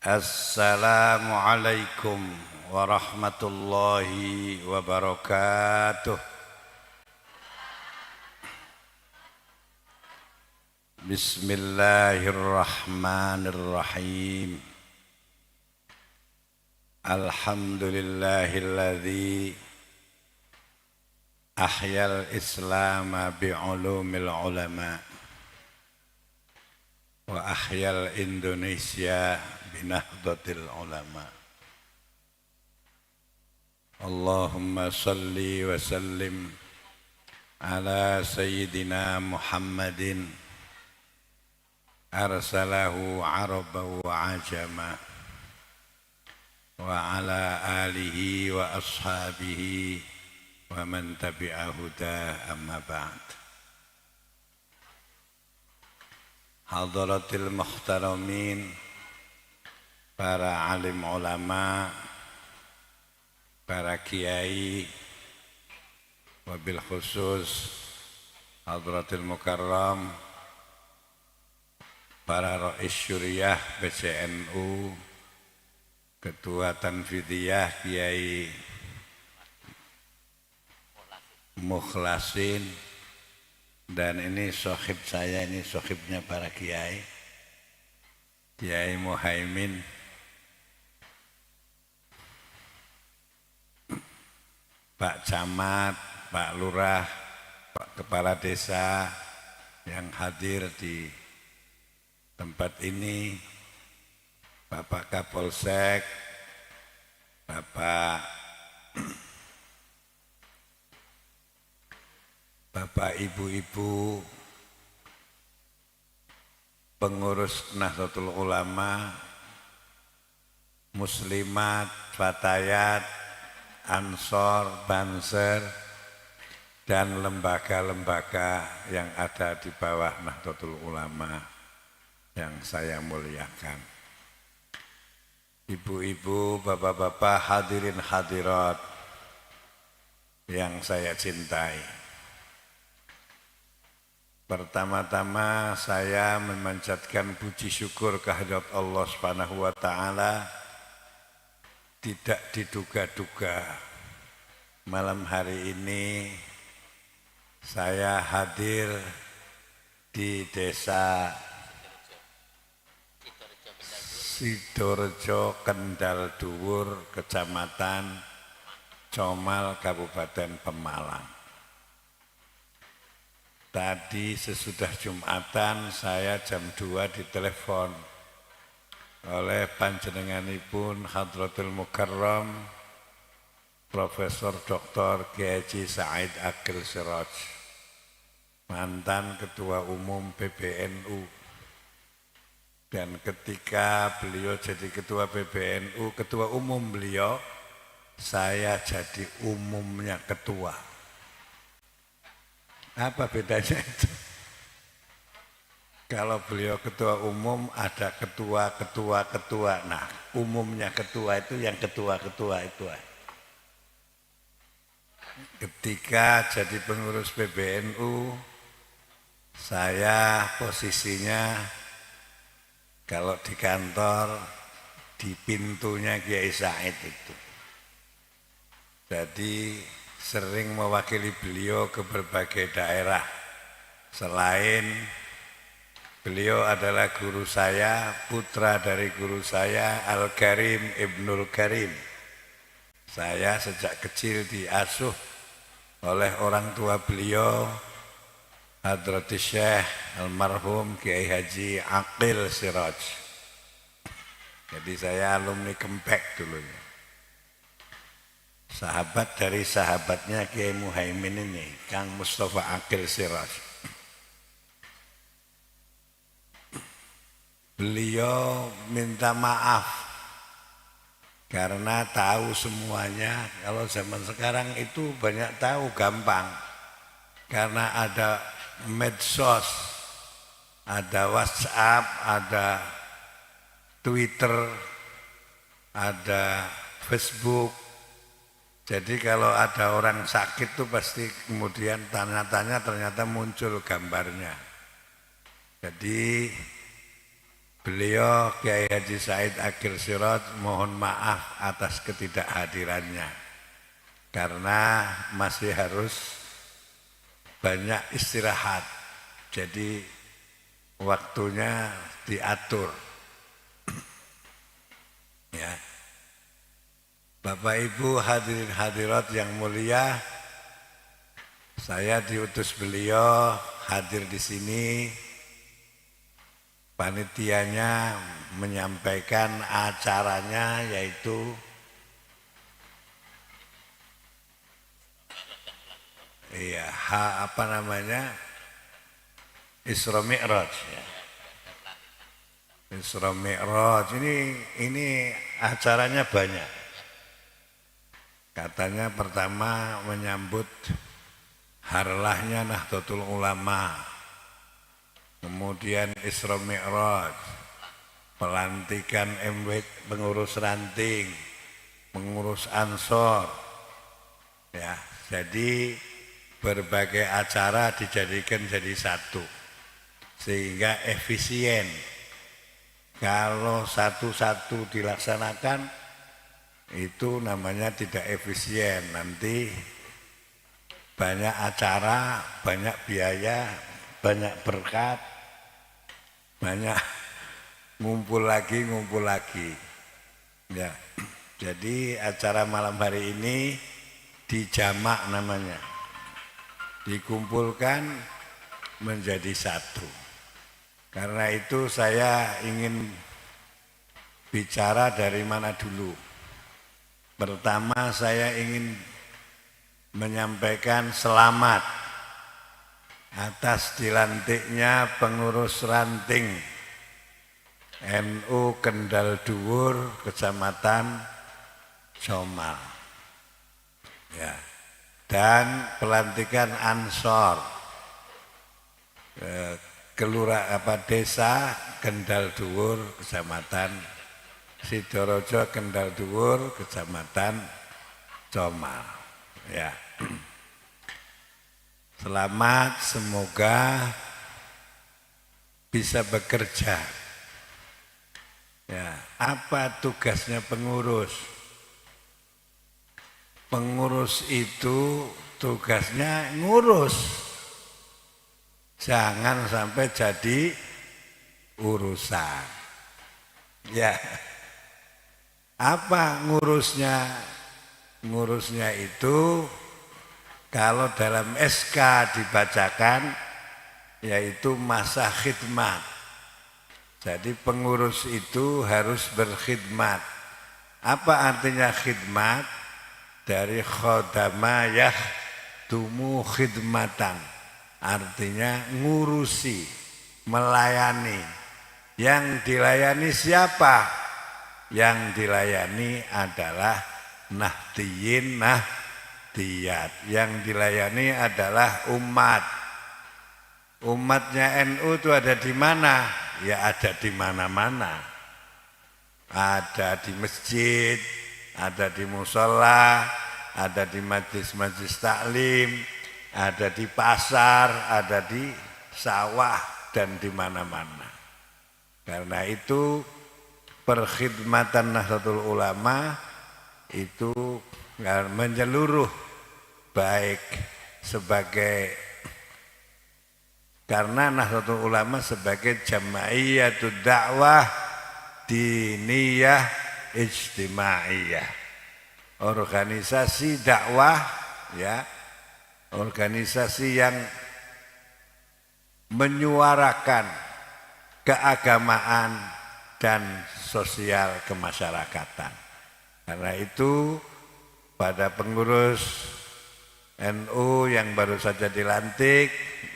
Assalamualaikum warahmatullahi wabarakatuh. Bismillahirrahmanirrahim. Alhamdulillahilladzi ahyal islama bi'ulumil ulama wa ahyal Indonesia binahdatil ulama. Allahumma salli wa sallim ala sayyidina Muhammadin arsalahu arabahu wa ajama wa ala alihi wa ashabihi wa man tabi'ahu da amma ba'd. Hadaratil muhtaramin, para alim ulama, para kiai, wabil khusus Hadratil Mukarram, para rais syuriah PCNU, ketua Tanfidiyah Kiai Mukhlasin, dan ini sohib saya, ini sohibnya para kiai, Kiai Muhaimin, Pak Camat, Pak Lurah, Pak Kepala Desa yang hadir di tempat ini, Bapak Kapolsek, Bapak Ibu-ibu, pengurus Nahdlatul Ulama, Muslimat, Fatayat, Ansor, Banser, dan lembaga-lembaga yang ada di bawah Nahdlatul Ulama yang saya muliakan. Ibu-ibu, bapak-bapak, hadirin hadirat yang saya cintai. Pertama-tama saya memanjatkan puji syukur kehadirat Allah Subhanahu wa taala. Tidak diduga-duga malam hari ini saya hadir di desa Sidorejo, Kendal Dhuwur, Kecamatan Comal, Kabupaten Pemalang. Tadi sesudah Jumatan saya jam 2 ditelepon oleh panjenenganipun Hadratul Mukarram Profesor Dr. Kiai Haji Said Akil Siraj, mantan Ketua Umum PBNU. Dan ketika beliau jadi Ketua PBNU, Ketua Umum beliau, saya jadi umumnya ketua. Apa bedanya itu? Kalau beliau ketua umum ada ketua. Nah, umumnya ketua itu yang ketua itu. Ketika jadi pengurus PBNU, saya posisinya kalau di kantor di pintunya Kiai Said itu. Jadi sering mewakili beliau ke berbagai daerah. Selain beliau adalah guru saya, putra dari guru saya Al-Karim Ibnul Karim. Saya sejak kecil diasuh oleh orang tua beliau, Hadratus Syekh almarhum Kiai Haji Akil Siraj. Jadi saya alumni Kempek dulunya. Sahabat dari sahabatnya Kiai Muhaimin ini, Kang Mustafa Akil Siraj. Beliau minta maaf karena tahu semuanya. Kalau zaman sekarang itu banyak tahu gampang, karena ada medsos, ada WhatsApp, ada Twitter, ada Facebook. Jadi kalau ada orang sakit tuh pasti kemudian tanya-tanya ternyata muncul gambarnya. Jadi Beliau Kiai Haji Said Akhil Siraj mohon maaf atas ketidakhadirannya karena masih harus banyak istirahat. Jadi waktunya diatur. Ya. Bapak Ibu hadirin hadirat yang mulia, saya diutus beliau hadir di sini. Panitianya menyampaikan acaranya yaitu Isra Mi'raj ya. Isra Mi'raj ini acaranya banyak. Katanya pertama menyambut harlahnya Nahdlatul Ulama. Kemudian Isra Mi'raj, pelantikan MW pengurus ranting, pengurus Ansor. Ya, jadi berbagai acara dijadikan jadi satu sehingga efisien. Kalau satu-satu dilaksanakan itu namanya tidak efisien. Nanti banyak acara, banyak biaya, banyak berkat, banyak ngumpul lagi. Ya. Jadi acara malam hari ini dijamak namanya. Dikumpulkan menjadi satu. Karena itu saya ingin bicara dari mana dulu. Pertama saya ingin menyampaikan selamat atas dilantiknya pengurus ranting NU Kendal Dhuwur Kecamatan Comal. Ya. Dan pelantikan Ansor Desa Kendal Dhuwur Kecamatan Sidorojo Kendal Dhuwur Kecamatan Comal. Ya. Selamat, semoga bisa bekerja. Ya, apa tugasnya pengurus? Pengurus itu tugasnya ngurus. Jangan sampai jadi urusan. Ya. Apa ngurusnya? Ngurusnya itu kalau dalam SK dibacakan yaitu masa khidmat. Jadi pengurus itu harus berkhidmat. Apa artinya khidmat? Dari khodama yahdumu khidmatan. Artinya ngurusi, melayani. Yang dilayani siapa? Yang dilayani adalah nahdiyin yang dilayani adalah umat. Umatnya NU itu ada di mana? Ya ada di mana-mana. Ada di masjid, ada di musola, ada di majlis-majlis taklim, ada di pasar, ada di sawah dan di mana-mana. Karena itu perkhidmatan Nahdlatul Ulama itu menyeluruh, baik sebagai karena Nahdlatul Ulama sebagai jamaiyatud dakwah diniyah ijtimaiyah, organisasi dakwah ya, organisasi yang menyuarakan keagamaan dan sosial kemasyarakatan. Karena itu pada pengurus NU yang baru saja dilantik,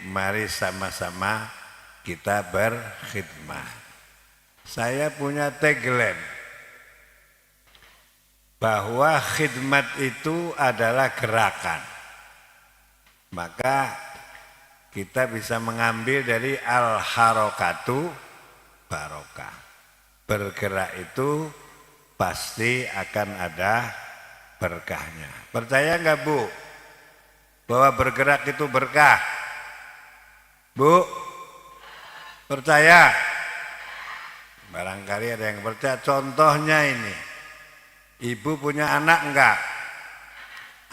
mari sama-sama kita berkhidmat. Saya punya tagline bahwa khidmat itu adalah gerakan. Maka kita bisa mengambil dari al-harokatu barokah. Bergerak itu pasti akan ada berkahnya. Percaya enggak Bu? Bahwa bergerak itu berkah? Bu? Percaya? Barangkali ada yang percaya. Contohnya ini, ibu punya anak enggak?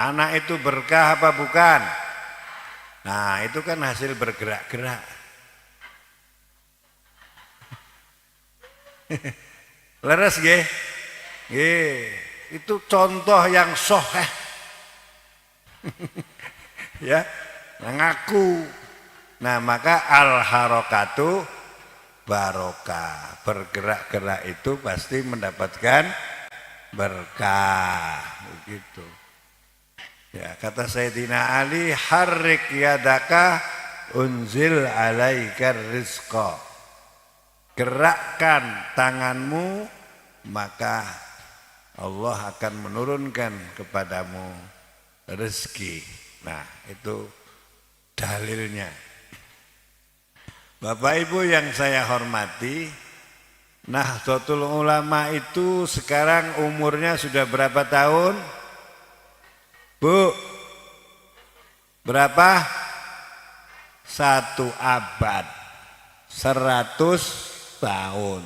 Anak itu berkah apa bukan? Nah itu kan hasil bergerak-gerak. Leres nggih? Nggih, itu contoh yang sahih. Ya, ngaku. Nah, maka al-harakatu barokah. Bergerak-gerak itu pasti mendapatkan berkah. Begitu. Ya, kata Sayyidina Ali, harrik yadaka unzil alaikar rizqa. Gerakkan tanganmu, maka Allah akan menurunkan kepadamu rezeki. Nah, itu dalilnya. Bapak Ibu yang saya hormati, Nahdlatul Ulama itu sekarang umurnya sudah berapa tahun? Bu, berapa? 1 abad, 100 tahun.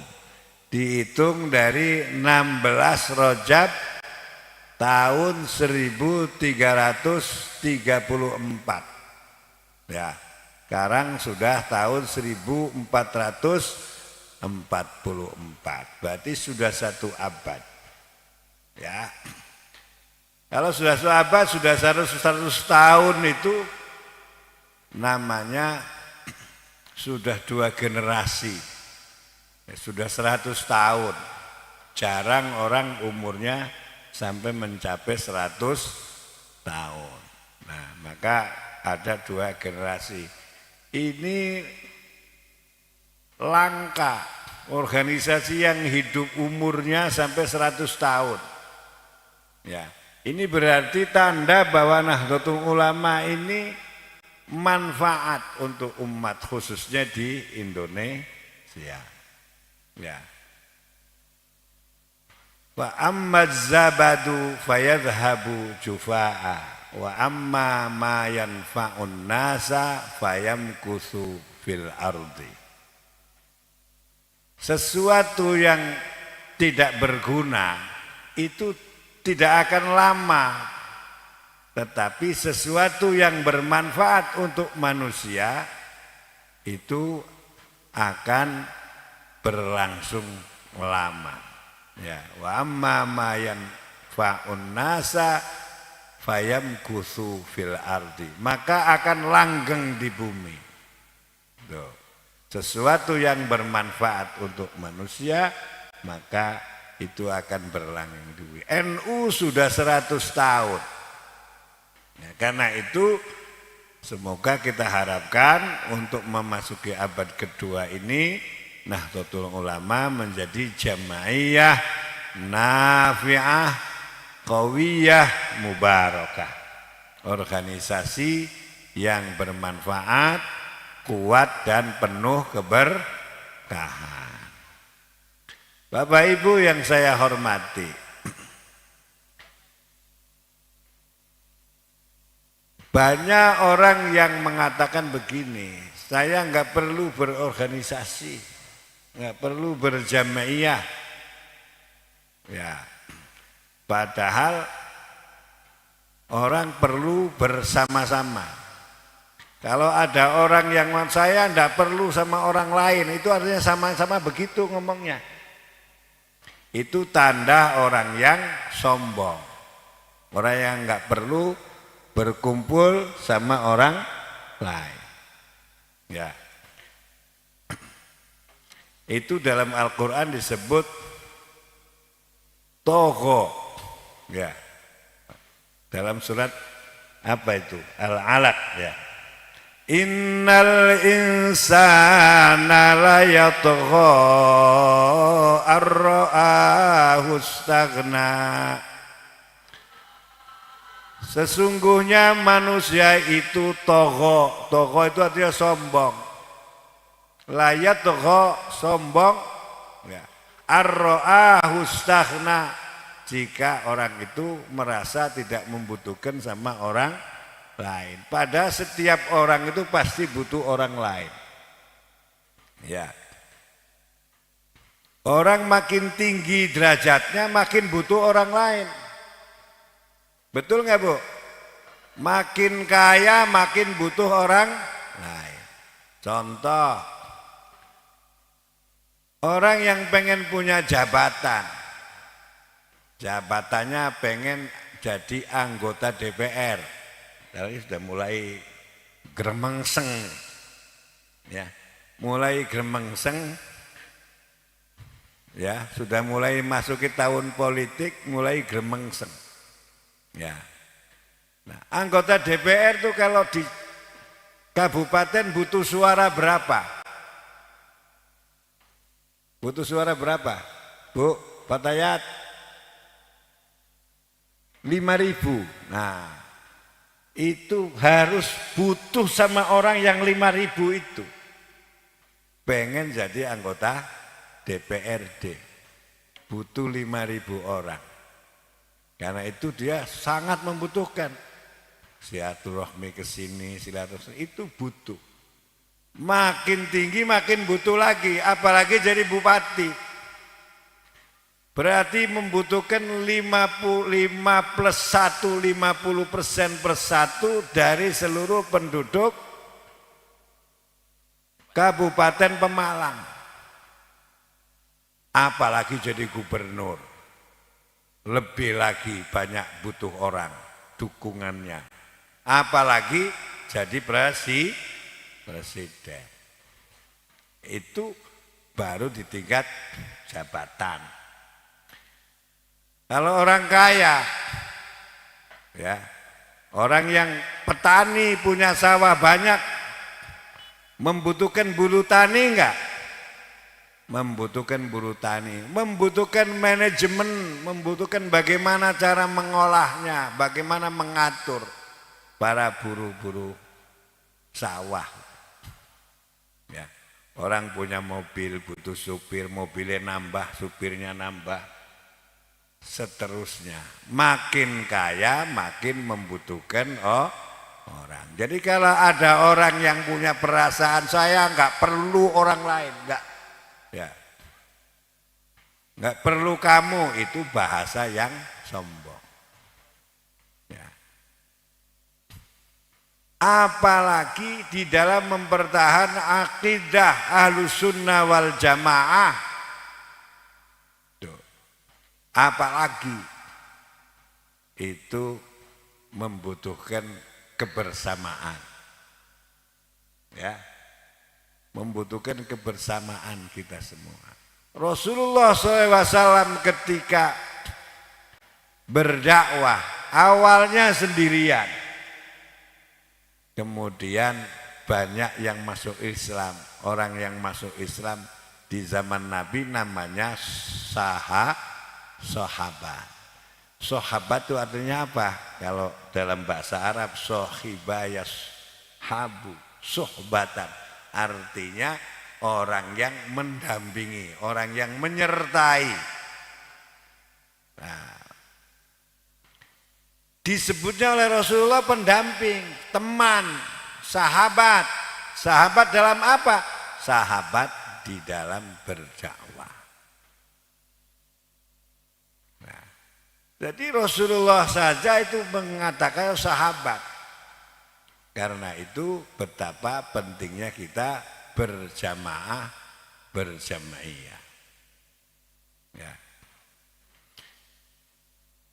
Dihitung dari 16 Rajab tahun 1334. Ya, sekarang sudah tahun 1444. Berarti sudah 1 abad. Ya. Kalau sudah 1 abad, sudah 100 tahun itu namanya sudah 2 generasi. Sudah 100 tahun. Jarang orang umurnya sampai mencapai 100 tahun. Nah, maka ada 2 generasi. Ini langka organisasi yang hidup umurnya sampai 100 tahun. Ya, ini berarti tanda bahwa Nahdlatul Ulama ini manfaat untuk umat khususnya di Indonesia. Ya. Wa amma zabadu fayadhhabu jufaa wa amma ma yanfa'un nasa fayamkuthu fil ardi. Sesuatu yang tidak berguna itu tidak akan lama, tetapi sesuatu yang bermanfaat untuk manusia itu akan berlangsung lama. Ya, wa amma ma yanfa'un nasa fayamkuthu fil ardi. Maka akan langgeng di bumi. Tuh. Sesuatu yang bermanfaat untuk manusia, maka itu akan berlanggeng di bumi. NU sudah 100 tahun. Ya, karena itu semoga kita harapkan untuk memasuki abad kedua ini Nahdlatul Ulama menjadi jamaiyah nafi'ah qawiyah mubarakah. Organisasi yang bermanfaat, kuat dan penuh keberkahan. Bapak Ibu yang saya hormati, banyak orang yang mengatakan begini, saya enggak perlu berorganisasi, enggak perlu berjamaiyah. Ya. Padahal orang perlu bersama-sama. Kalau ada orang yang saya enggak perlu sama orang lain, itu artinya sama-sama begitu ngomongnya. Itu tanda orang yang sombong. Orang yang enggak perlu berkumpul sama orang lain. Ya. Itu dalam Al-Quran disebut Togo. Ya. Dalam surat apa itu? Al-Alaq ya. Innal insana la yatgha ar-ra'ahu istaghna. Sesungguhnya manusia itu togo. Togo itu artinya sombong. Layat togo sombong. Ya. Ar-ra'ahu istaghna. Jika orang itu merasa tidak membutuhkan sama orang lain. Padahal setiap orang itu pasti butuh orang lain. Ya. Orang makin tinggi derajatnya makin butuh orang lain. Betul nggak Bu? Makin kaya makin butuh orang lain. Contoh, orang yang pengen punya jabatan, jabatannya pengen jadi anggota DPR, tapi sudah mulai gremengseng, ya, mulai gremengseng. Ya, sudah mulai masuki tahun politik, mulai gremengseng. Ya. Nah, anggota DPR tuh kalau di kabupaten butuh suara berapa? Butuh suara berapa? Bu, Pak Tayat? 5.000. Nah, itu harus butuh sama orang yang 5.000 itu. Pengen jadi anggota DPRD, butuh 5.000 orang. Karena itu dia sangat membutuhkan. Silaturahmi ke sini, silaturahmi itu butuh. Makin tinggi makin butuh lagi, apalagi jadi bupati. Berarti membutuhkan 55 plus 1, 50% per satu dari seluruh penduduk Kabupaten Pemalang. Apalagi jadi gubernur, lebih lagi banyak butuh orang dukungannya. Apalagi jadi presiden. Itu baru di tingkat jabatan. Kalau orang kaya, ya, orang yang petani punya sawah banyak, membutuhkan buruh tani enggak? Membutuhkan buruh tani, membutuhkan manajemen, membutuhkan bagaimana cara mengolahnya, bagaimana mengatur para buruh-buruh sawah. Ya, orang punya mobil butuh supir, mobilnya nambah, supirnya nambah, seterusnya. Makin kaya makin membutuhkan orang. Jadi kalau ada orang yang punya perasaan saya nggak perlu orang lain, ya, nggak perlu kamu, itu bahasa yang sombong. Ya. Apalagi di dalam mempertahankan akidah Ahlussunnah wal Jamaah. Tuh. Apalagi itu membutuhkan kebersamaan. Ya. Membutuhkan kebersamaan kita semua. Rasulullah SAW ketika berdakwah awalnya sendirian, kemudian banyak yang masuk Islam. Orang yang masuk Islam di zaman Nabi namanya sahabat. Sahabat itu artinya apa? Kalau dalam bahasa Arab sohibayas habu sohbatan. Artinya orang yang mendampingi, orang yang menyertai. Nah, disebutnya oleh Rasulullah pendamping, teman, sahabat. Sahabat dalam apa? Sahabat di dalam berdakwah. Nah, jadi Rasulullah saja itu mengatakan sahabat. Karena itu betapa pentingnya kita berjamaah, berjamaiyah. Ya.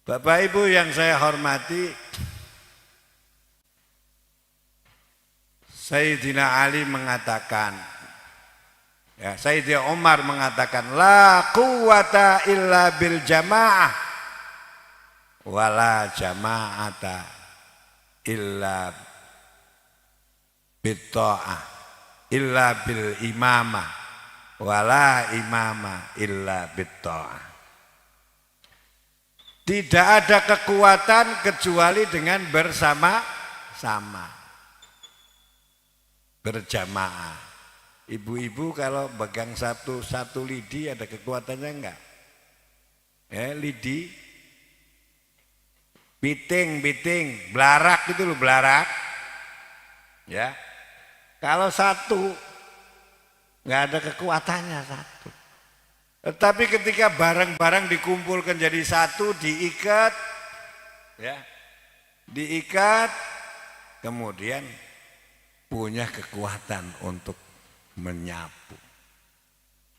Bapak Ibu yang saya hormati, Sayyidina Ali mengatakan, ya, Sayyidina Umar mengatakan, la quwata illa bil jamaah, wala jama'ata illa bitta'ah, illa bil imamah, wala imamah illa bitta'ah. Tidak ada kekuatan kecuali dengan bersama-sama, berjamaah. Ibu-ibu kalau pegang satu lidi ada kekuatannya enggak? Lidi, biting, belarak itu loh, belarak. Ya, kalau satu nggak ada kekuatannya satu. Tetapi ketika barang-barang dikumpulkan jadi satu, diikat, ya, diikat, kemudian punya kekuatan untuk menyapu.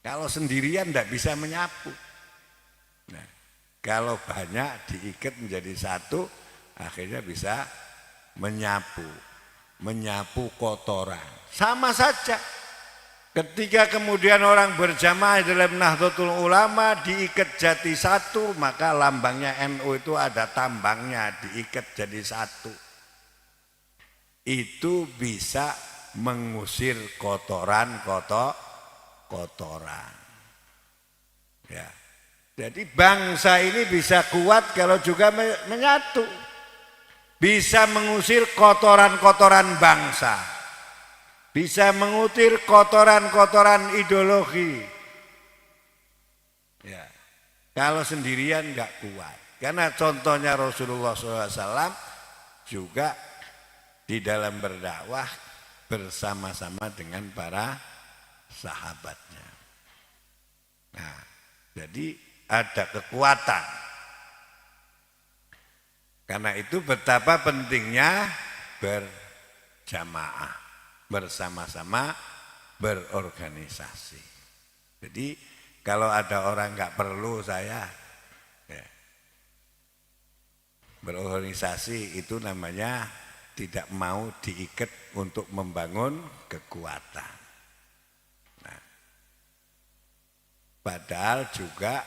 Kalau sendirian tidak bisa menyapu. Nah, kalau banyak diikat menjadi satu, akhirnya bisa menyapu kotoran. Sama saja. Ketika kemudian orang berjamaah dalam Nahdlatul Ulama diikat jadi satu, maka lambangnya NU itu ada tambangnya, diikat jadi satu. Itu bisa mengusir kotoran. Ya. Jadi bangsa ini bisa kuat kalau juga menyatu. Bisa mengusir kotoran-kotoran bangsa. Bisa mengusir kotoran-kotoran ideologi. Ya. Kalau sendirian nggak kuat. Karena contohnya Rasulullah SAW juga di dalam berdakwah bersama-sama dengan para sahabatnya. Nah, jadi ada kekuatan. Karena itu betapa pentingnya berjamaah. Bersama-sama berorganisasi. Jadi kalau ada orang nggak perlu saya ya, berorganisasi itu namanya tidak mau diikat untuk membangun kekuatan. Nah, padahal juga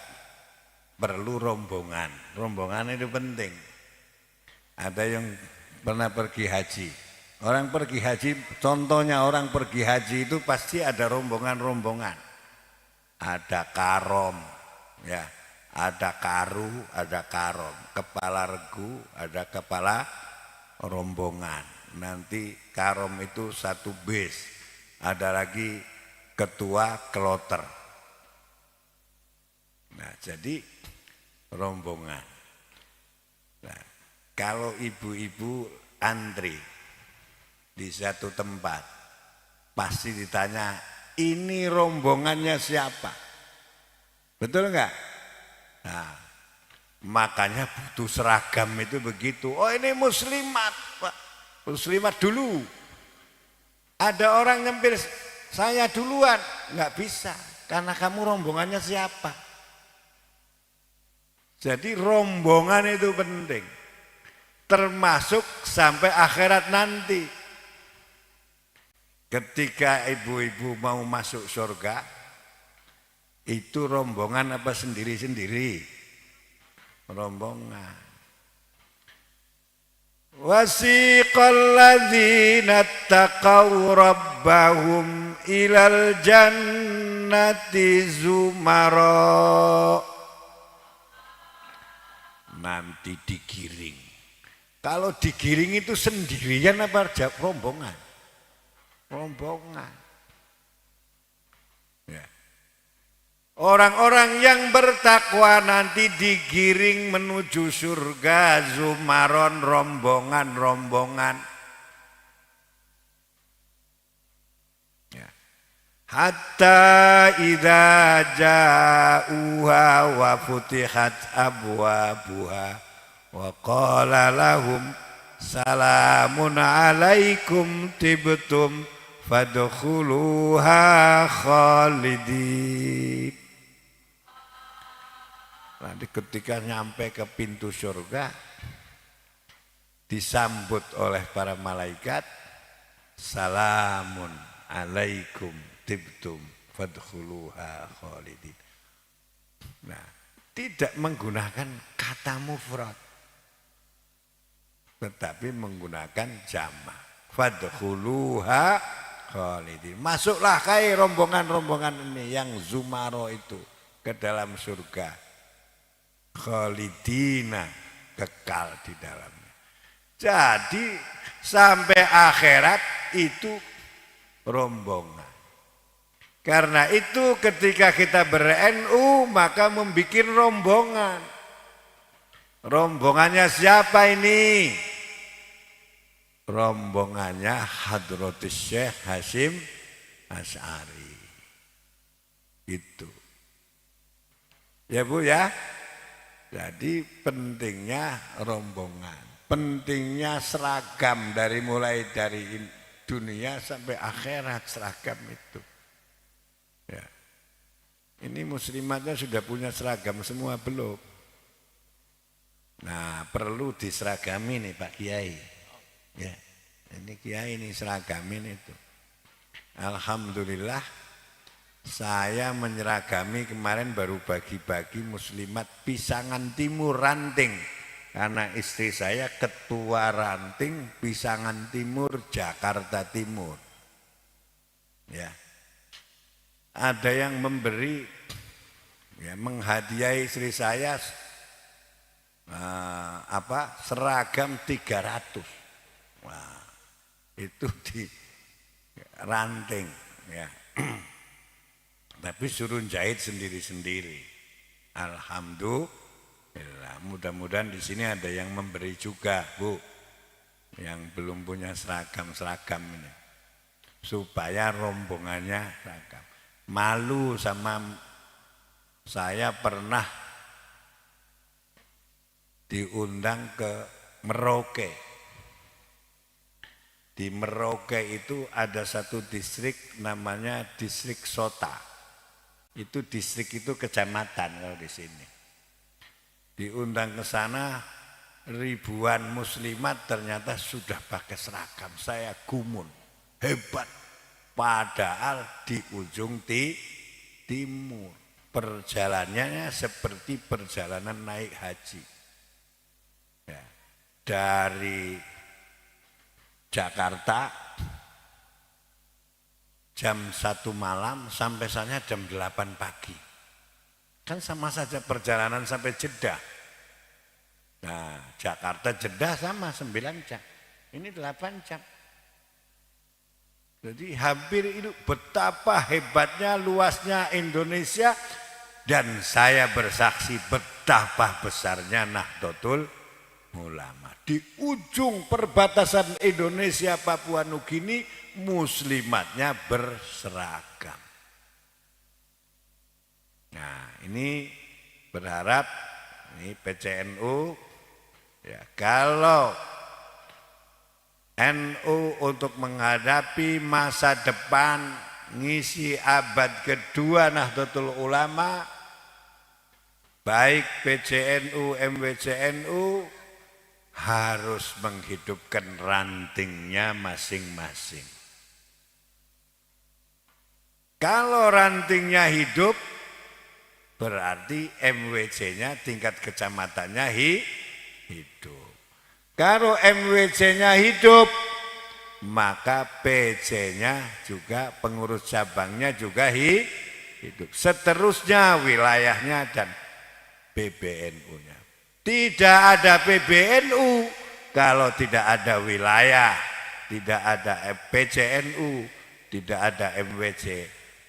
perlu rombongan. Rombongan itu penting. Ada yang pernah pergi haji. Orang pergi haji, contohnya orang pergi haji itu pasti ada rombongan-rombongan. Ada karom, ya, ada karu, ada karom, kepala regu, ada kepala rombongan. Nanti karom itu satu bis, ada lagi ketua kloter. Nah, jadi rombongan. Nah, kalau ibu-ibu antri di satu tempat, pasti ditanya, ini rombongannya siapa? Betul enggak? Nah, makanya butuh seragam itu begitu. Oh, ini muslimat, Pak. Muslimat dulu. Ada orang nyempir, saya duluan. Enggak bisa, karena kamu rombongannya siapa? Jadi rombongan itu penting. Termasuk sampai akhirat nanti. Ketika ibu-ibu mau masuk surga, itu rombongan apa sendiri-sendiri? Rombongan. Wasiqal ladzina taqaw rabbahum ilal jannati zumara. Nanti digiring. Kalau digiring itu sendirian apa rombongan? Rombongan. Ya. Orang-orang yang bertakwa nanti digiring menuju surga, zumaron, rombongan-rombongan. Ya. Hatta idza ja'uha wa futihat abwabuha wa qala lahum salamun alaikum tibtum fadkhuluha khalidin. Nanti ketika nyampe ke pintu surga disambut oleh para malaikat, salamun alaikum tibtum fadkhuluha khalidin. Nah, tidak menggunakan kata mufrad, tetapi menggunakan jamak. Fadkhuluha khalidin. Masuklah kai rombongan-rombongan ini yang zumaro itu ke dalam surga. Khalidina, kekal di dalamnya. Jadi sampai akhirat itu rombongan. Karena itu ketika kita ber-NU maka membuat rombongan. Rombongannya siapa ini? Rombongannya Hadratus Syekh Hasyim Asy'ari. Itu. Ya Bu ya. Jadi pentingnya rombongan, pentingnya seragam mulai dari dunia sampai akhirat seragam itu. Ya. Ini muslimatnya sudah punya seragam semua belum? Nah perlu diseragami nih Pak Kiai. Ya, ini Kiai ini seragamin itu. Alhamdulillah. Saya menyeragami kemarin baru bagi-bagi muslimat Pisangan Timur Ranting. Karena istri saya ketua ranting Pisangan Timur Jakarta Timur. Ya. Ada yang memberi ya, menghadiahi istri saya seragam 300. Wah, itu di ranting ya. Tapi suruh jahit sendiri-sendiri. Alhamdulillah. Mudah-mudahan di sini ada yang memberi juga, Bu. Yang belum punya seragam ini. Supaya rombongannya seragam. Malu sama saya pernah diundang ke Merauke. Di Merauke itu ada satu distrik namanya Distrik Sota. Itu distrik itu kecamatan kalau di sini. Diundang ke sana ribuan muslimat ternyata sudah pakai seragam. Saya gumun, hebat. Padahal di ujung timur. Perjalanannya seperti perjalanan naik haji. Ya. Dari Jakarta jam 1 malam sampai sana jam 8 pagi. Kan sama saja perjalanan sampai Jeddah. Nah, Jakarta Jeddah sama 9 jam. Ini 8 jam. Jadi hampir itu betapa hebatnya luasnya Indonesia dan saya bersaksi betapa besarnya Nahdlatul Ulama. Di ujung perbatasan Indonesia Papua Nugini muslimatnya berseragam. Nah, ini berharap ini PCNU ya kalau NU untuk menghadapi masa depan ngisi abad kedua Nahdlatul Ulama baik PCNU MWCNU harus menghidupkan rantingnya masing-masing. Kalau rantingnya hidup, berarti MWC-nya tingkat kecamatannya hidup. Kalau MWC-nya hidup, maka PC-nya juga pengurus cabangnya juga hidup. Seterusnya wilayahnya dan PBNU-nya. Tidak ada PBNU kalau tidak ada wilayah, tidak ada PCNU, tidak ada MWC,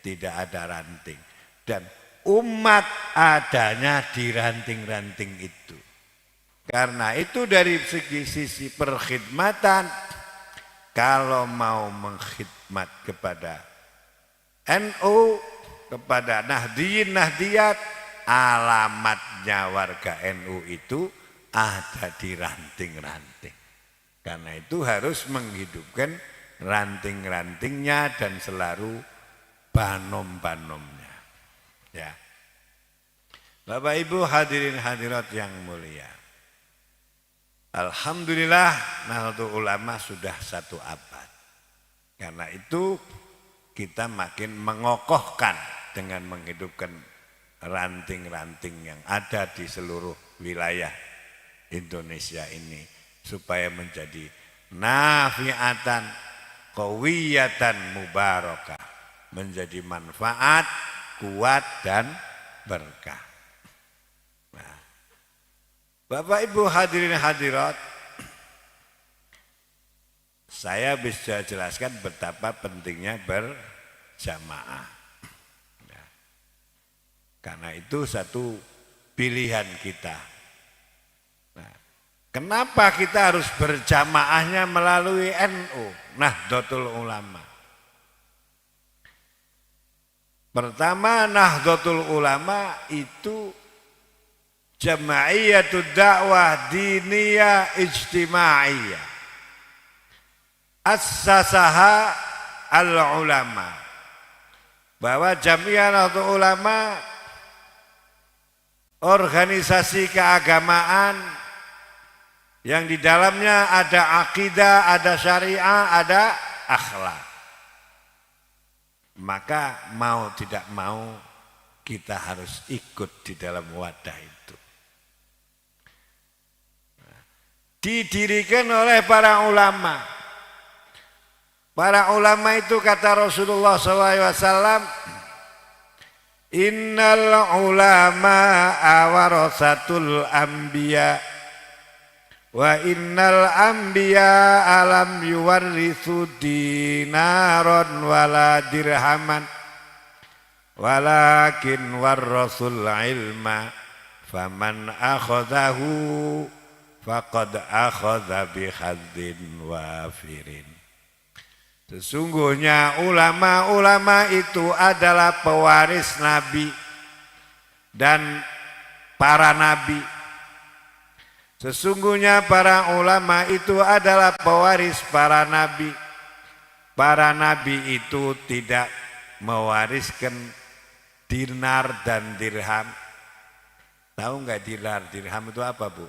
tidak ada ranting. Dan umat adanya di ranting-ranting itu. Karena itu dari sisi perkhidmatan, kalau mau mengkhidmat kepada NU, kepada Nahdiyin, Nahdiyat, alamatnya warga NU itu ada di ranting-ranting. Karena itu harus menghidupkan ranting-rantingnya dan selalu banom-banomnya. Ya. Bapak Ibu hadirin hadirat yang mulia. Alhamdulillah Nahdlatul Ulama sudah 1 abad. Karena itu kita makin mengokohkan dengan menghidupkan ranting-ranting yang ada di seluruh wilayah Indonesia ini supaya menjadi nafiatan qawiyatan mubarakah, menjadi manfaat, kuat dan berkah. Nah, Bapak Ibu hadirin hadirat, saya bisa jelaskan betapa pentingnya berjamaah. Karena itu satu pilihan kita. Nah, kenapa kita harus berjamaahnya melalui NU, Nahdlatul Ulama? Pertama, Nahdlatul Ulama itu Jam'iyatud dakwah diniyah ijtimaiyah. Assasaha al-ulama. Bahwa Jam'iyah Nahdlatul Ulama organisasi keagamaan yang di dalamnya ada akidah, ada syariah, ada akhlak. Maka mau tidak mau kita harus ikut di dalam wadah itu. Didirikan oleh para ulama. Para ulama itu kata Rasulullah SAW, innal ulama warasatul anbiya wa innal anbiya alam yuwarrithu dinaron wala dirhaman walakin warrasul ilma faman akhadahu faqad akhadha bihadzin wafirin. Sesungguhnya ulama-ulama itu adalah pewaris nabi dan para nabi. Sesungguhnya para ulama itu adalah pewaris para nabi. Para nabi itu tidak mewariskan dinar dan dirham. Tahu nggak dinar, dirham itu apa, Bu?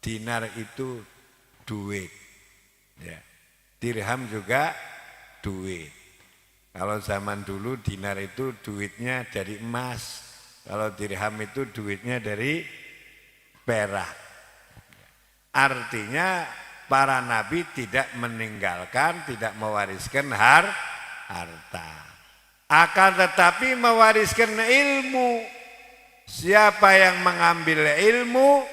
Dinar itu duit. Ya. Dirham juga duit. Kalau zaman dulu dinar itu duitnya dari emas. Kalau dirham itu duitnya dari perak. Artinya para nabi tidak meninggalkan, tidak mewariskan harta. Akan tetapi mewariskan ilmu. Siapa yang mengambil ilmu,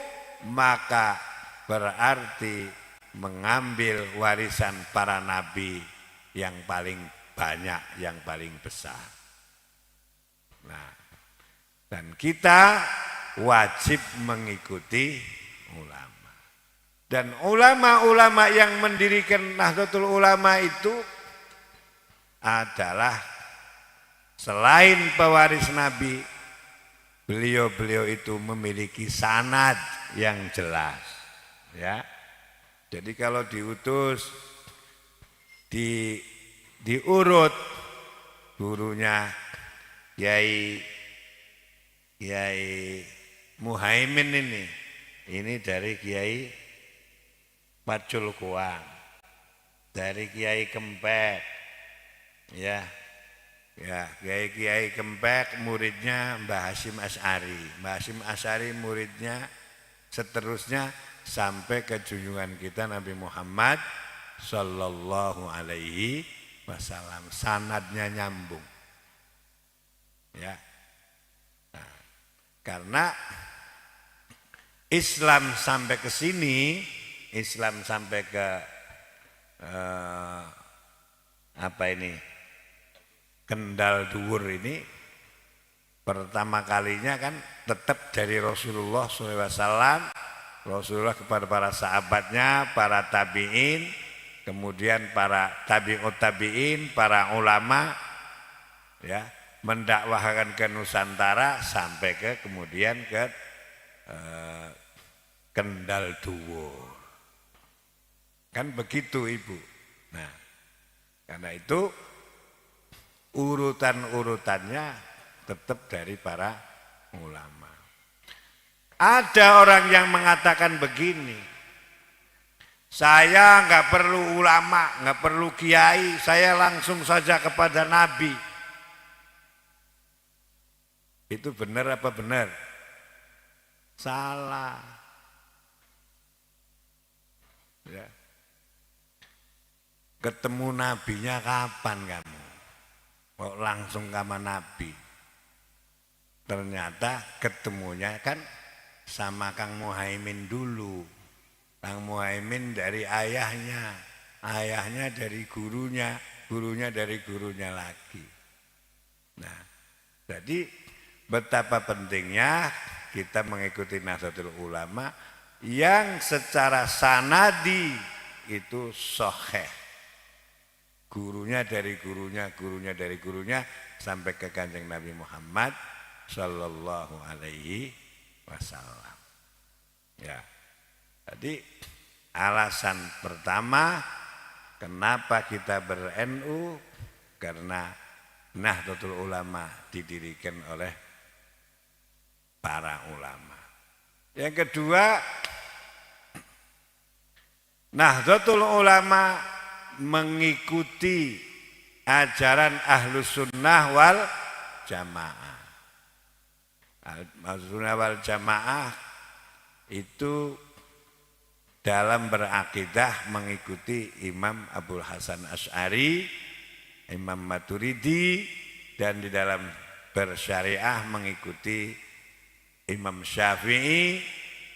maka berarti mengambil warisan para nabi yang paling banyak, yang paling besar. Nah, dan kita wajib mengikuti ulama. Dan ulama-ulama yang mendirikan Nahdlatul Ulama itu adalah selain pewaris nabi, beliau-beliau itu memiliki sanad yang jelas, ya. Jadi kalau diutus, diurut gurunya Kiai Muhaimin ini dari Kiai Pacul Kuang, dari Kiai Kempek, ya Kiai Kempek muridnya Mbah Hasyim Asy'ari, Mbah Hasyim Asy'ari muridnya seterusnya sampai ke junjungan kita Nabi Muhammad Sallallahu Alaihi Wasallam. Sanadnya nyambung, ya. Nah, karena Islam sampai ke sini, Islam sampai ke Kendal Dhuwur ini pertama kalinya kan tetap dari Rasulullah SAW. Rasulullah kepada para sahabatnya, para tabi'in, kemudian para tabi'ut tabi'in, para ulama, ya, mendakwahkan ke Nusantara sampai ke kemudian ke Kendal Dhuwur. Kan begitu, Ibu. Nah, karena itu urutan-urutannya tetap dari para ulama. Ada orang yang mengatakan begini, saya nggak perlu ulama, nggak perlu kiai, saya langsung saja kepada Nabi. Itu benar apa benar? Salah. Ya. Ketemu nabinya kapan kamu? Kok langsung sama Nabi? Ternyata ketemunya kan sama Kang Muhaimin dulu. Kang Muhaimin dari ayahnya, ayahnya dari gurunya, gurunya dari gurunya lagi. Nah, jadi betapa pentingnya kita mengikuti Nahdlatul Ulama yang secara sanadi itu sahih. Gurunya dari gurunya, gurunya dari gurunya sampai ke Kanjeng Nabi Muhammad Sallallahu Alaihi wasallam. Ya. Jadi alasan pertama kenapa kita ber-NU karena Nahdlatul Ulama didirikan oleh para ulama. Yang kedua, Nahdlatul Ulama mengikuti ajaran Ahlus Sunnah wal Jamaah. Ahlus Sunnah wal Jamaah itu dalam berakidah mengikuti Imam Abul Hasan Asy'ari, Imam Maturidi, dan di dalam bersyariah mengikuti Imam Syafi'i,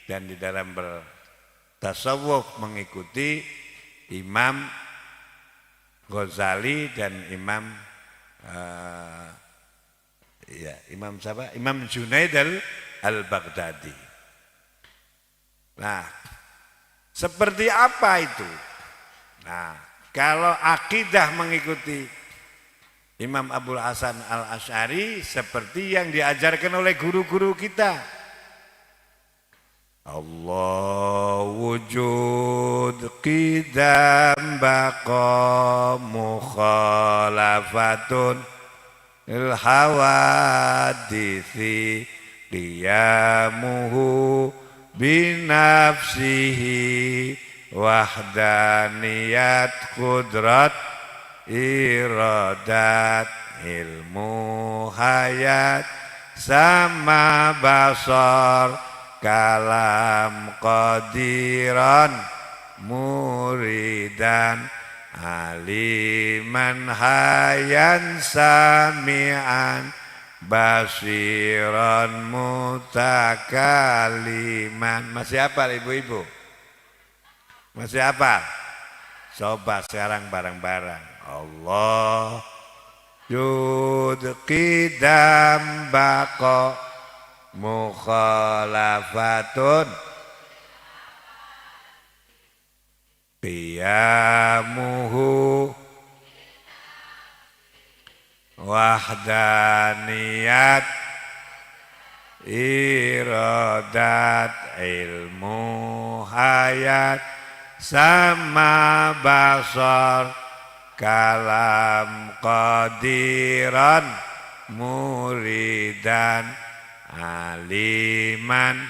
dan di dalam bertasawuf mengikuti Imam Ghazali dan Imam Imam siapa? Imam Junaid al-Baghdadi. Nah, seperti apa itu? Nah, kalau akidah mengikuti Imam Abul Hasan al-Asy'ari seperti yang diajarkan oleh guru-guru kita. Allah wujud qidam baqa mukhalafatun il hawadisi qiyamuhu binafsihi wahdaniyat qudrat iradat ilmu hayat sama basar kalam qadiran muridan aliman hayan sami'an basiran mutakaliman. Masih hafal ibu-ibu? Masih hafal? Coba sekarang bareng-bareng. Allah yud qidam baqa mukhalafatun qiyamuhu wahdaniyat iradat ilmu hayat sama basar kalam qadiran muridan aliman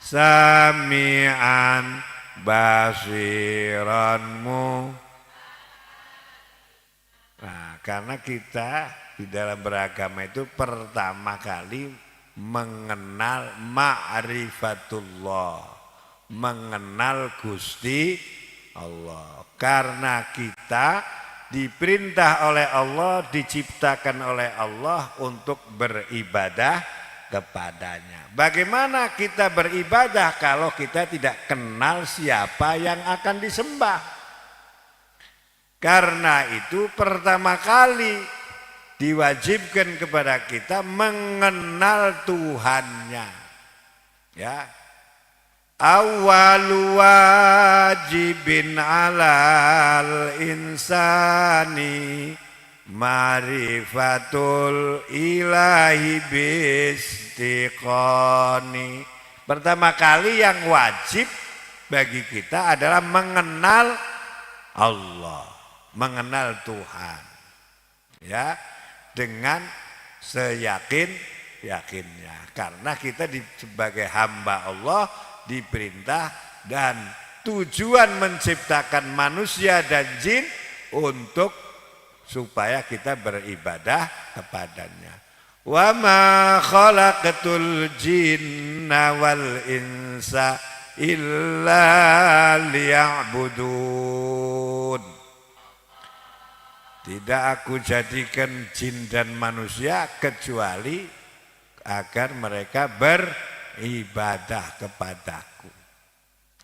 sami'an basiranmu. Nah, karena kita di dalam beragama itu pertama kali mengenal ma'rifatullah, mengenal Gusti Allah. Karena kita diperintah oleh Allah, diciptakan oleh Allah untuk beribadah kepadanya. Bagaimana kita beribadah kalau kita tidak kenal siapa yang akan disembah? Karena itu pertama kali diwajibkan kepada kita mengenal Tuhannya. Ya. Awwalu wajibin alal insani ma'rifatul ilahi bistiqoni. Pertama kali yang wajib bagi kita adalah mengenal Allah, mengenal Tuhan. Ya, dengan seyakin-yakinnya. Karena kita sebagai hamba Allah diperintah dan tujuan menciptakan manusia dan jin untuk supaya kita beribadah kepadanya. Wa ma khalaqatul jinna wal insa illa liya'budun. Tidak aku jadikan jin dan manusia kecuali agar mereka beribadah kepadaku.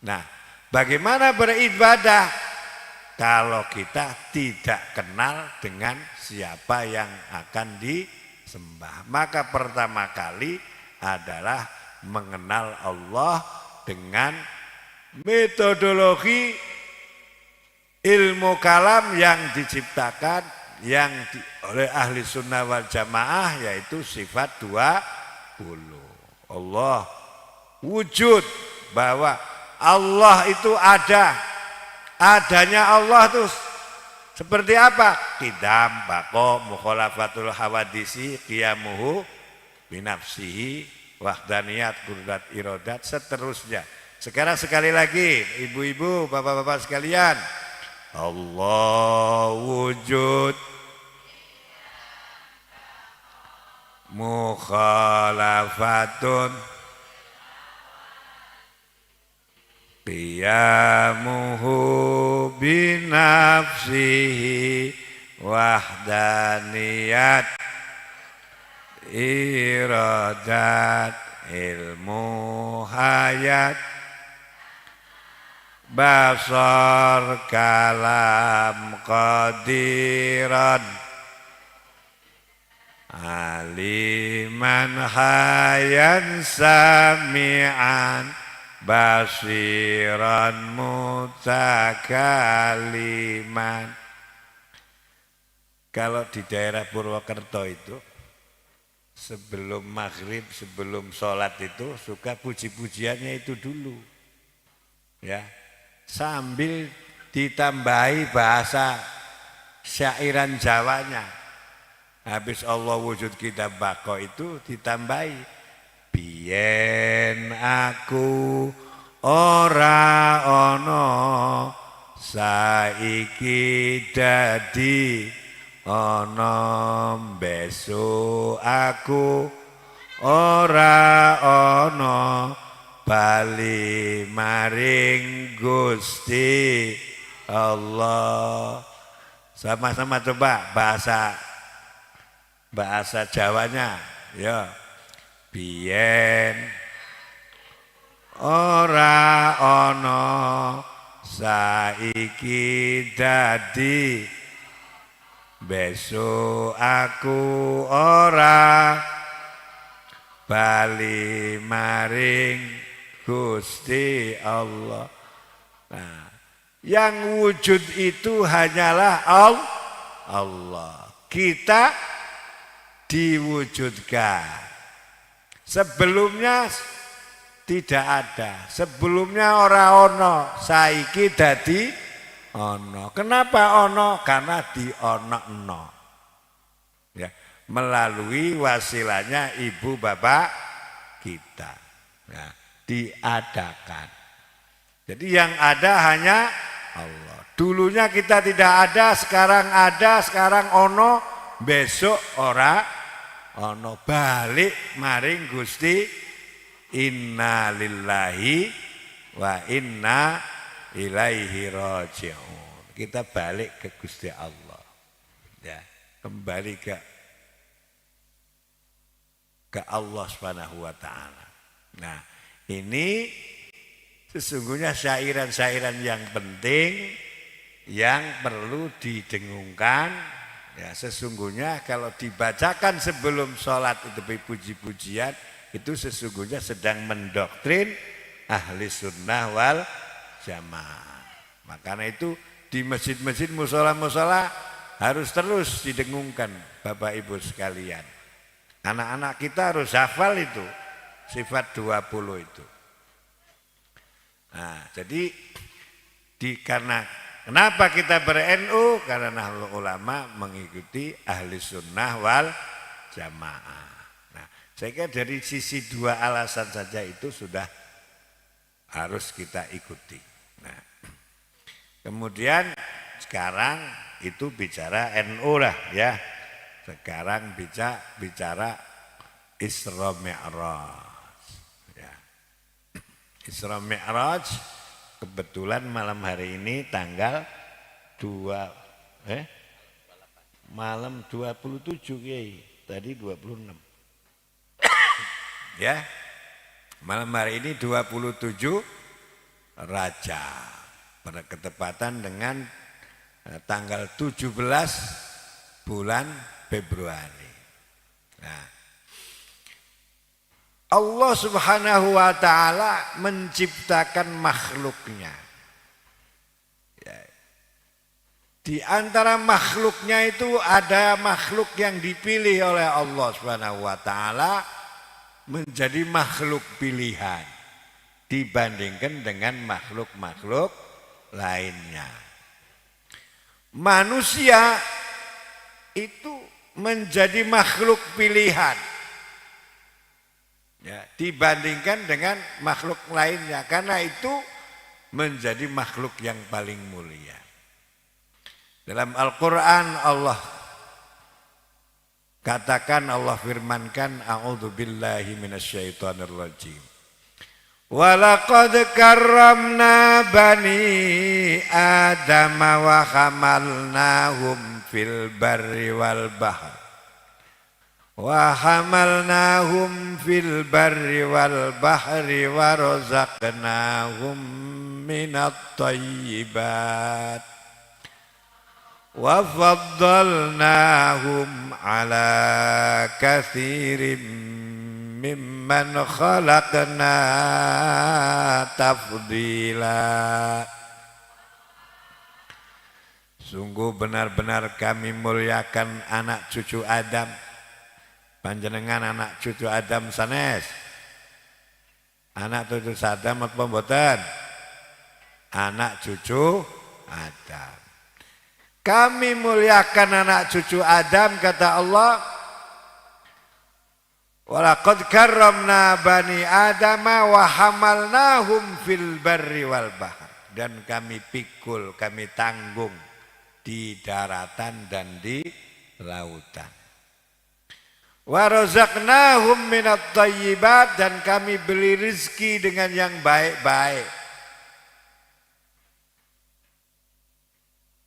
Nah, bagaimana beribadah kalau kita tidak kenal dengan siapa yang akan disembah? Maka pertama kali adalah mengenal Allah dengan metodologi ilmu kalam yang diciptakan oleh ahli sunnah wal jamaah, yaitu sifat 20. Allah wujud, bahwa Allah itu ada. Adanya Allah itu seperti apa? Qidam, baqo, mukhalafatul hawadisi, qiyamuhu binafsihi, wahdaniyat, qudrat, iradat, seterusnya. Sekarang sekali lagi, ibu-ibu, bapak-bapak sekalian, Allah wujud, mukhalafatun, qiyamuhu binafsihi, wahdaniyat, iradat, ilmu hayat, basar, kalam, qadiran, aliman, hayan, sami'an, basiran, mutakaliman. Kalau di daerah Purwokerto itu sebelum maghrib, sebelum sholat itu suka puji-pujiannya itu dulu, ya, sambil ditambahi bahasa syairan Jawanya. Habis Allah wujud kita bako itu ditambahi, biyen aku ora ono, saiki dadi ono, besok aku ora ono, bali maring Gusti Allah. Sama-sama coba bahasa Jawanya, ya. Biyen ora ono, saiki dadi, besok aku ora, bali maring Gusti Allah. Nah, yang wujud itu hanyalah Allah. Kita diwujudkan. Sebelumnya tidak ada. Sebelumnya ora ono, saiki dadi ono. Kenapa ono? Karena di ono-no. Ya, melalui wasilahnya ibu bapak kita. Ya, diadakan. Jadi yang ada hanya Allah. Dulunya kita tidak ada, sekarang ono, besok ora ono, balik maring Gusti, inna lillahi wa inna ilaihi raji'un. Kita balik ke Gusti Allah, ya, kembali ke Allah Subhanahu wa taala. Nah, ini sesungguhnya syairan-syairan yang penting yang perlu didengungkan. Ya, sesungguhnya kalau dibacakan sebelum sholat itu puji-pujian, itu sesungguhnya sedang mendoktrin ahli sunnah wal jamaah. Makanya itu di masjid-masjid, musola-musola harus terus didengungkan Bapak Ibu sekalian. Anak-anak kita harus hafal itu, sifat 20 itu. Nah, jadi kenapa kita ber-NU? Karena Nahdlatul Ulama mengikuti ahli sunnah wal jamaah. Nah, saya kira dari sisi dua alasan saja itu sudah harus kita ikuti. Nah, kemudian sekarang itu bicara NU lah, ya. Sekarang bicara Isra Mi'raj. Ya. Isra Mi'raj. Kebetulan malam hari ini tanggal malam 27 Kiai, tadi 26. Ya. Malam hari ini 27 Rajab. Pada ketepatan dengan tanggal 17 bulan Februari. Nah, Allah Subhanahu wa ta'ala menciptakan makhluknya. Ya. Di antara makhluknya itu ada makhluk yang dipilih oleh Allah Subhanahu wa ta'ala menjadi makhluk pilihan dibandingkan dengan makhluk-makhluk lainnya. Manusia itu menjadi makhluk pilihan ya, dibandingkan dengan makhluk lainnya, karena itu menjadi makhluk yang paling mulia. Dalam Al-Quran Allah katakan, Allah firmankan, a'udzubillahi minasyaitonirrajim. Walaqad karramna bani Adam wa hamalnahum fil barri wal bahr. Wa hamalnahum fil barri wal bahri wa razaqnahum minat thayyibat. Wa faddalnahum ala katsirin mimman khalaqna tafdila. Sungguh benar-benar kami muliakan anak cucu Adam. Panjenengan anak cucu Adam sanes? Anak cucu Adam apa mboten? Anak cucu Adam. Kami muliakan anak cucu Adam, kata Allah. Walaqad karramna bani Adam wa hamalnahum fil barri wal bahr. Dan kami pikul, kami tanggung di daratan dan di lautan. Wa razaqnahum minat thayyibat, dan kami beri rezeki dengan yang baik-baik.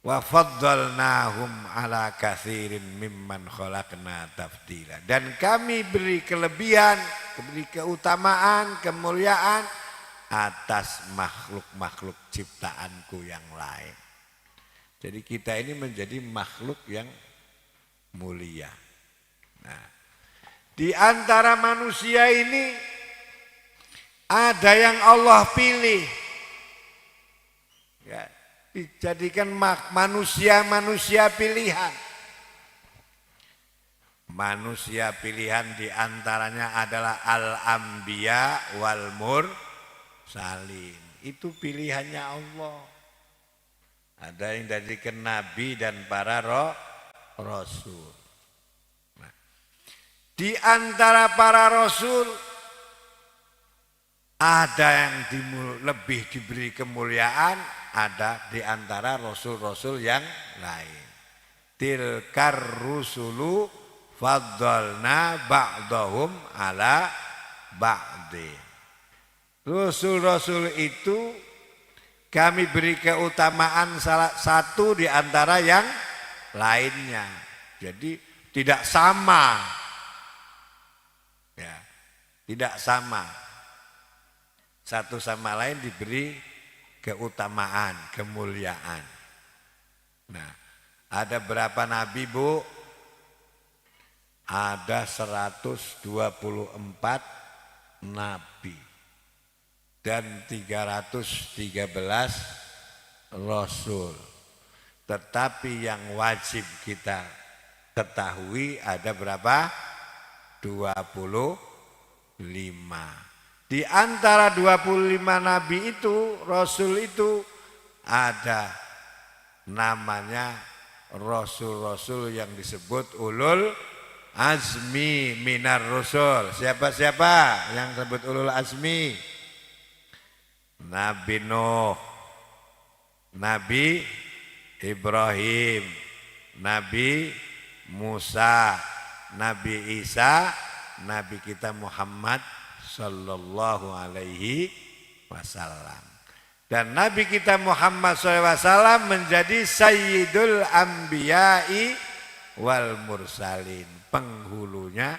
Wa faddalnahum ala katsirin mimman khalaqna tafdila. Dan kami beri kelebihan, beri keutamaan, kemuliaan atas makhluk-makhluk ciptaanku yang lain. Jadi kita ini menjadi makhluk yang mulia. Nah, di antara manusia ini ada yang Allah pilih. Ya, dijadikan manusia-manusia pilihan. Manusia pilihan diantaranya adalah al-anbiya wal mursalin. Itu pilihannya Allah. Ada yang dijadikan nabi dan para rasul. Nah, di antara para rasul ada yang lebih diberi kemuliaan, ada di antara rasul-rasul yang lain. Tilkar rusulu faddalna ba'dahum ala ba'di. Rasul-rasul itu kami beri keutamaan salah satu di antara yang lainnya. Jadi tidak sama. Ya, tidak sama. Satu sama lain diberi keutamaan, kemuliaan. Nah, ada berapa nabi, Bu? Ada 124 nabi dan 313 rasul. Tetapi yang wajib kita ketahui ada berapa? 25. Di antara 25 nabi itu, rasul itu, ada namanya rasul-rasul yang disebut ulul azmi minar rusul. Siapa-siapa yang disebut ulul azmi? Nabi Nuh, Nabi Ibrahim, Nabi Musa, Nabi Isa, Nabi kita Muhammad sallallahu alaihi wasallam. Dan Nabi kita Muhammad sallallahu alaihi wasallam menjadi sayyidul anbiya'i wal mursalin, penghulunya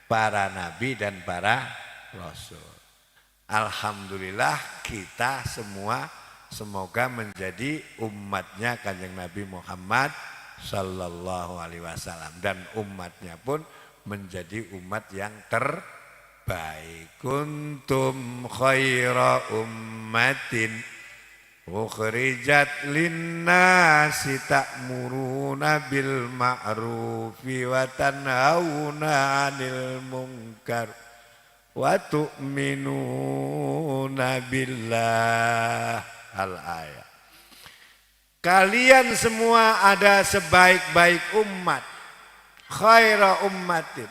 para nabi dan para rasul. Alhamdulillah kita semua semoga menjadi umatnya Kanjeng Nabi Muhammad sallallahu alaihi wasallam, dan umatnya pun menjadi umat yang terbaik. Kuntum khaira ummatin ukhrijat linnasi ta'muruna bil ma'rufi wa tanhauna 'anil munkar wa tu'minuna billah. Al-ayat. Kalian semua ada sebaik-baik umat, khaira ummatin,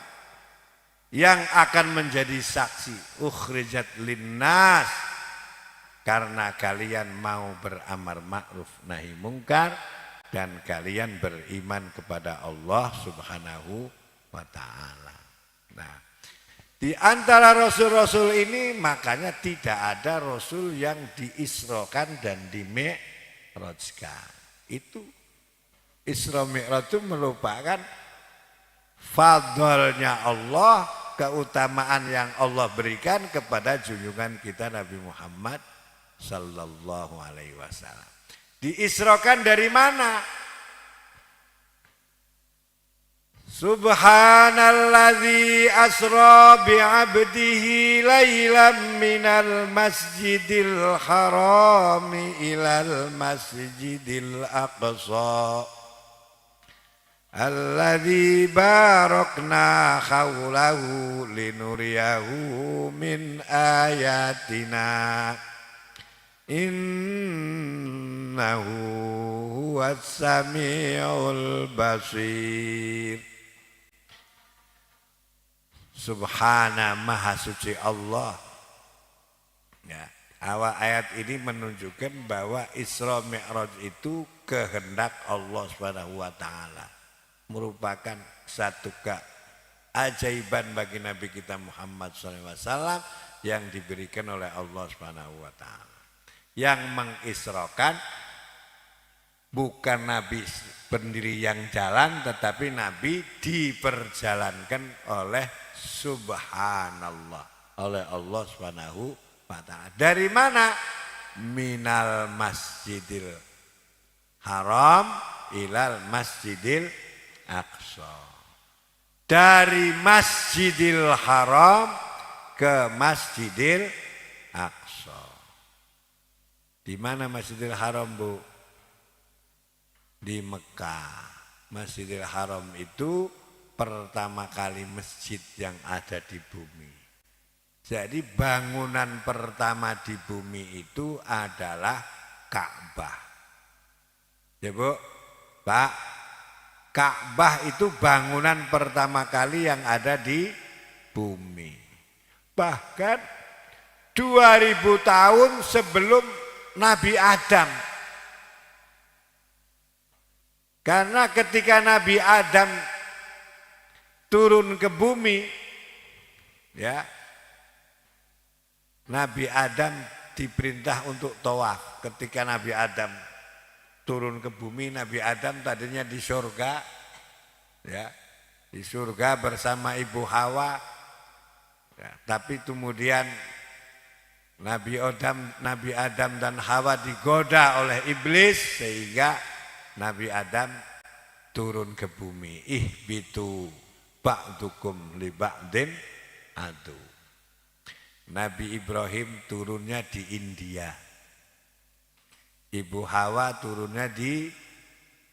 yang akan menjadi saksi, ukhrijat linnas, karena kalian mau beramar ma'ruf nahi mungkar dan kalian beriman kepada Allah Subhanahu wa taala. Nah, di antara rasul-rasul ini makanya tidak ada rasul yang diisrokan dan dimi'rajkan. Itu Isra Mi'raj itu merupakan fadlnya Allah, keutamaan yang Allah berikan kepada junjungan kita Nabi Muhammad sallallahu alaihi wasallam. Diisrokan dari mana? Subhanalladzi asra bi'abdihi laylan minal masjidil harami ilal masjidil aqsa alladzi barakna haulahu linuriyahu min ayatina innahu huwas samiul basir. Subhana, maha suci Allah. Ya, awal ayat ini menunjukkan bahwa Isra Mi'raj itu kehendak Allah Subhanahu wa taala, merupakan satu keajaiban bagi Nabi kita Muhammad SAW yang diberikan oleh Allah Subhanahu wa taala. Yang mengisrokan bukan Nabi sendiri yang jalan, tetapi Nabi diperjalankan oleh Subhanallah, oleh Allah Subhanahu wa taala. Dari mana? Minal masjidil haram ilal masjidil aqsa. Dari masjidil haram ke masjidil aqsa. Di mana masjidil haram, Bu? Di Mekah. Masjidil haram itu pertama kali masjid yang ada di bumi. Jadi bangunan pertama di bumi itu adalah Ka'bah. Ya Bu, Pak, Ka'bah itu bangunan pertama kali yang ada di bumi. Bahkan 2000 tahun sebelum Nabi Adam. Karena ketika Nabi Adam turun ke bumi, ya, Nabi Adam diperintah untuk tawaf. Ketika Nabi Adam turun ke bumi, Nabi Adam tadinya di surga, ya, di surga bersama Ibu Hawa, ya, tapi kemudian Nabi Adam dan Hawa digoda oleh iblis sehingga Nabi Adam turun ke bumi. Ihbitu ba'dukum li ba'din adu. Nabi Ibrahim turunnya di India. Ibu Hawa turunnya di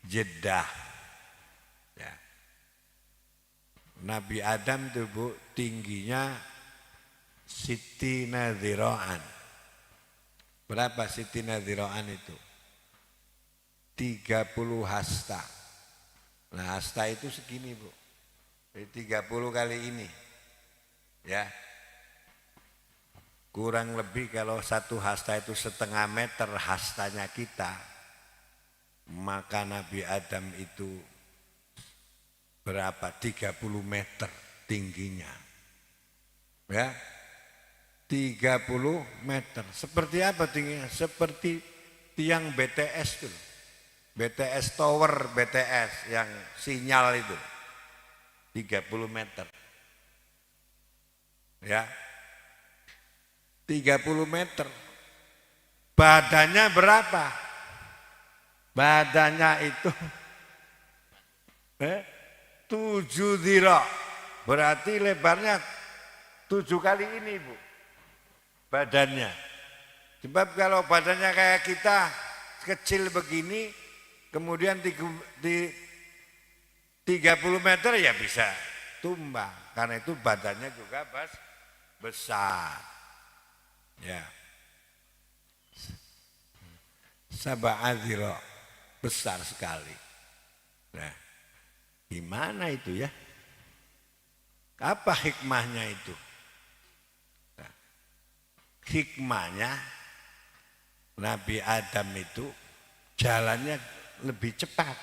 Jeddah. Ya. Nabi Adam itu Bu, tingginya Sitina Dzira'an. Berapa Sitina Dzira'an itu? 30 hasta. Nah, hasta itu segini Bu. 30 kali ini. Ya. Kurang lebih kalau satu hasta itu setengah meter hastanya kita, maka Nabi Adam itu berapa? 30 meter tingginya. Ya. 30 meter. Seperti apa tingginya? Seperti tiang BTS itu. BTS Tower BTS yang sinyal itu. 30 meter. Ya. 30 meter. Badannya berapa? Badannya itu 7 dhira. Berarti lebarnya 7 kali ini Bu. Badannya. Sebab kalau badannya kayak kita kecil begini, kemudian di 30 meter ya bisa tumbang. Karena itu badannya juga besar. Ya. Sab'a dzira, besar sekali. Nah, gimana itu ya? Apa hikmahnya itu? Nah, hikmahnya Nabi Adam itu jalannya lebih cepat.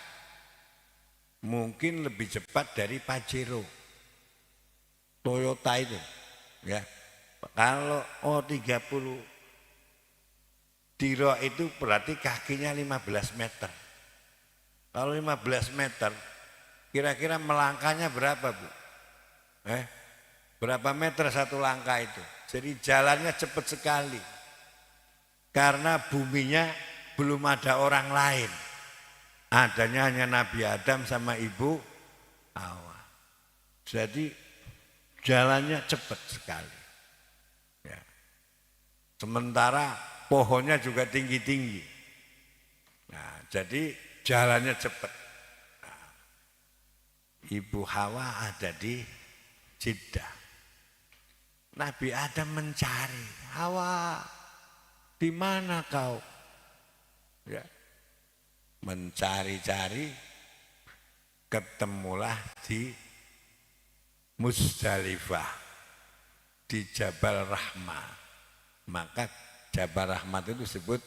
Mungkin lebih cepat dari Pajero. Toyota itu. Ya. Kalau O30 Diro itu berarti kakinya 15 meter. Kalau 15 meter, kira-kira melangkahnya berapa, Bu? Berapa meter satu langkah itu? Jadi jalannya cepat sekali. Karena buminya belum ada orang lain. Adanya hanya Nabi Adam sama Ibu Hawa. Jadi jalannya cepat sekali. Ya. Sementara pohonnya juga tinggi-tinggi. Nah, jadi jalannya cepat. Nah, Ibu Hawa ada di Jeddah. Nabi Adam mencari, Hawa, di mana kau? Ya. Mencari-cari, ketemulah di Musdalifah, di Jabal Rahmah. Maka Jabal Rahmat itu disebut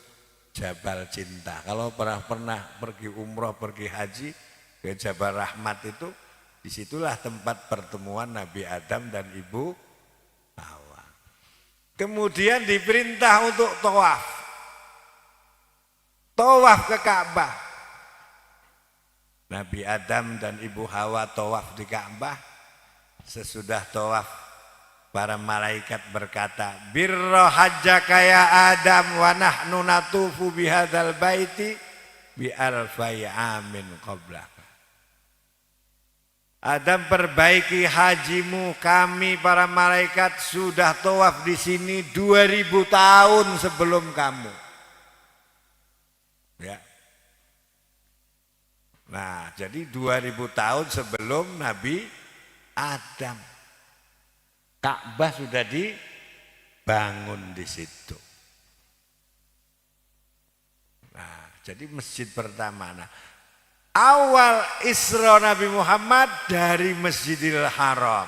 Jabal Cinta. Kalau pernah pergi umroh, pergi haji ke Jabal Rahmat itu, disitulah tempat pertemuan Nabi Adam dan Ibu Hawa. Kemudian diperintah untuk tawaf. Tawaf ke Ka'bah. Nabi Adam dan Ibu Hawa tawaf di Ka'bah. Sesudah tawaf, para malaikat berkata, birra hajjaka ya Adam wa nahnu natufu bihadzal baiti bi alfai amin qablaka. Adam, perbaiki hajimu, kami para malaikat sudah tawaf di sini 2000 tahun sebelum kamu. Ya. Nah, jadi 2000 tahun sebelum Nabi Adam. Ka'bah sudah dibangun di situ. Nah, jadi masjid pertama. Nah, awal Isra Nabi Muhammad dari Masjidil Haram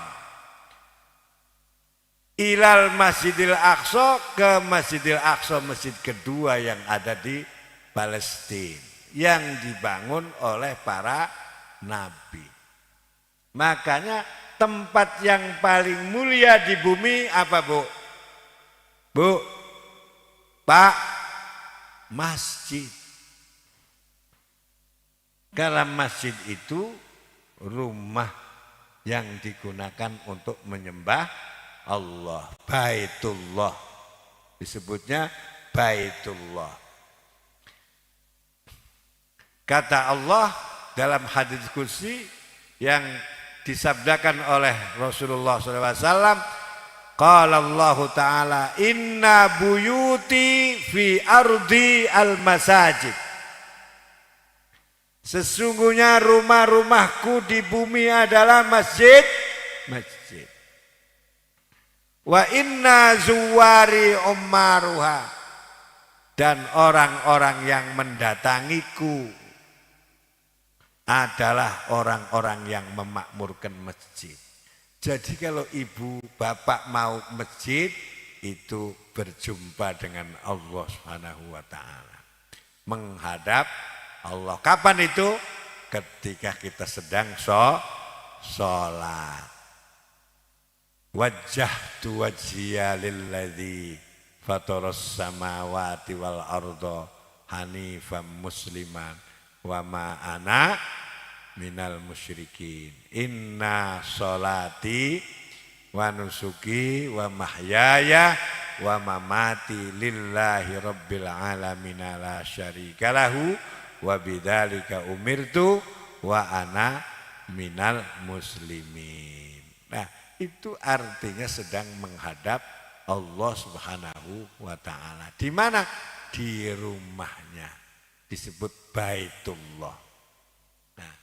ilal Masjidil Aqsa, ke Masjidil Aqsa, masjid kedua yang ada di Palestina, yang dibangun oleh para nabi. Makanya tempat yang paling mulia di bumi apa, Bu? Bu, Pak, masjid. Karena masjid itu rumah yang digunakan untuk menyembah Allah. Baitullah. Disebutnya Baitullah. Kata Allah dalam hadis qudsi yang disabdakan oleh Rasulullah SAW, qala Allah Ta'ala, inna buyuti fi ardi al-masajid. Sesungguhnya rumah-rumahku di bumi adalah masjid. Wa inna zuwari ummaruha, dan orang-orang yang mendatangiku adalah orang-orang yang memakmurkan masjid. Jadi kalau ibu bapak mau masjid, itu berjumpa dengan Allah Subhanahu wa Ta'ala, menghadap Allah. Kapan itu? Ketika kita sedang sholat. Wajjahtu wajhiya lilladzi fataras samawati wal arda hanifan musliman wa ma ana minal musyrikin. Inna sholati wa nusuki wa mahyaya wa mamati lillahi rabbil alamin la syarika lahu wa bidzalika umirtu wa ana minal muslimin. Nah, itu artinya sedang menghadap Allah Subhanahu wa Ta'ala. Di mana? Di rumahnya. Disebut Baitullah. Nah,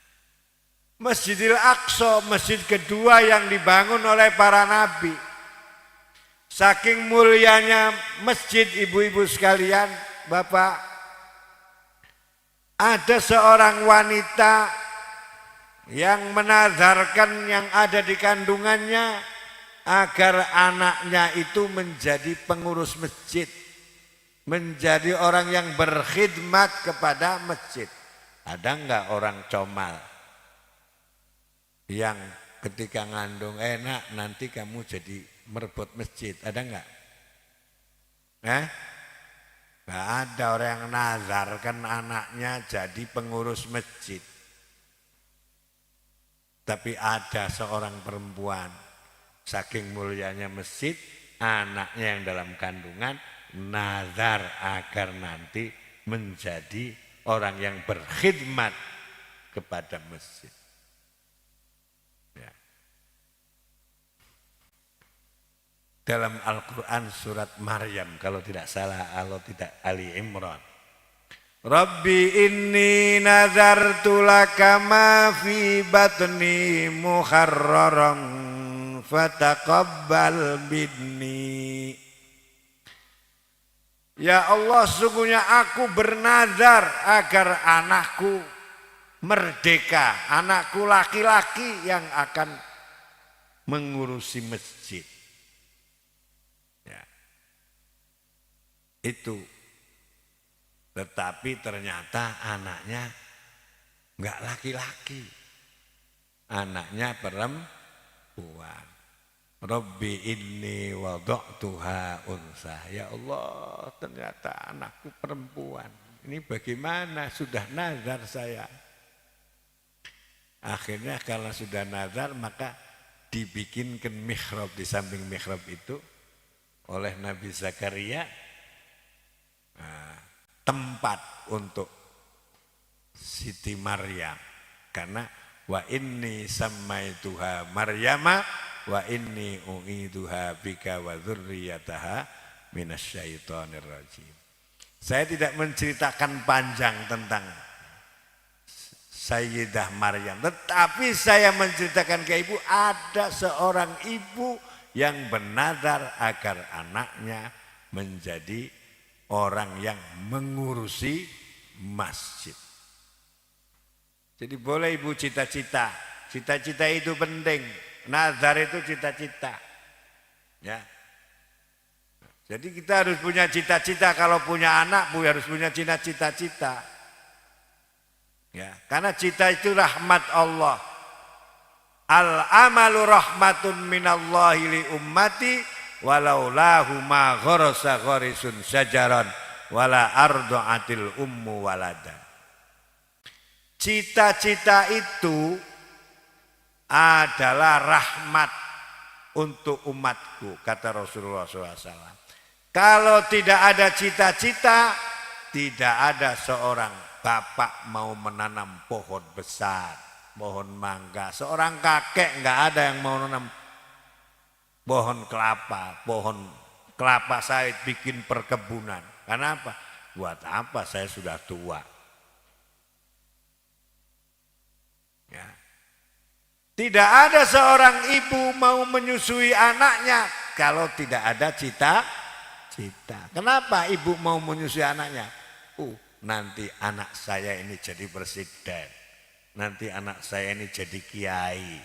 Masjidil Aqsa, masjid kedua yang dibangun oleh para nabi. Saking mulianya masjid, ibu-ibu sekalian, bapak, ada seorang wanita yang menazarkan yang ada di kandungannya agar anaknya itu menjadi pengurus masjid, menjadi orang yang berkhidmat kepada masjid. Ada enggak orang comal yang ketika ngandung enak nanti kamu jadi merebut masjid? Ada enggak? Enggak ada orang yang nazarkan anaknya jadi pengurus masjid. Tapi ada seorang perempuan, saking mulianya masjid, anaknya yang dalam kandungan nazar agar nanti menjadi orang yang berkhidmat kepada masjid. Ya. Dalam Al-Quran surat Maryam, kalau tidak salah, kalau tidak Ali Imran, Rabbi inni nazartu laka ma fi batni muharraran fataqabbal minni. Ya Allah, sungguhnya aku bernazar agar anakku merdeka, anakku laki-laki yang akan mengurusi masjid. Ya. Itu. Tetapi ternyata anaknya enggak laki-laki. Anaknya perempuan. Rabbi inni wada'tuha unsa. Ya Allah, ternyata anakku perempuan. Ini bagaimana? Sudah nazar saya. Akhirnya kalau sudah nazar maka dibikinkan mihrab di samping mihrab itu oleh Nabi Zakaria. Tempat untuk Siti Maryam, karena wa inni sammaituha Maryama wa inni u'iduha bika wa dzurriyyataha minasyaitonir rajim. Saya tidak menceritakan panjang tentang Sayyidah Maryam, tetapi saya menceritakan ke ibu, ada seorang ibu yang bernazar agar anaknya menjadi orang yang mengurusi masjid. Jadi boleh ibu cita-cita. Cita-cita itu penting. Nazar itu cita-cita. Ya. Jadi kita harus punya cita-cita. Kalau punya anak, harus punya cita-cita. Ya, karena cita itu rahmat Allah. Al-amalu rahmatun minallahi li ummati walau lahu ma gharasa gharisun syajaran wala arda'atil ummu waladan. Cita-cita itu adalah rahmat untuk umatku, kata Rasulullah SAW. Kalau tidak ada cita-cita, tidak ada seorang bapak mau menanam pohon besar, pohon mangga. Seorang kakek enggak ada yang mau menanam pohon kelapa sawit, bikin perkebunan. Karena apa? Buat apa, saya sudah tua. Ya. Tidak ada seorang ibu mau menyusui anaknya kalau tidak ada cita-cita. Kenapa ibu mau menyusui anaknya? Nanti anak saya ini jadi presiden. Nanti anak saya ini jadi kiai.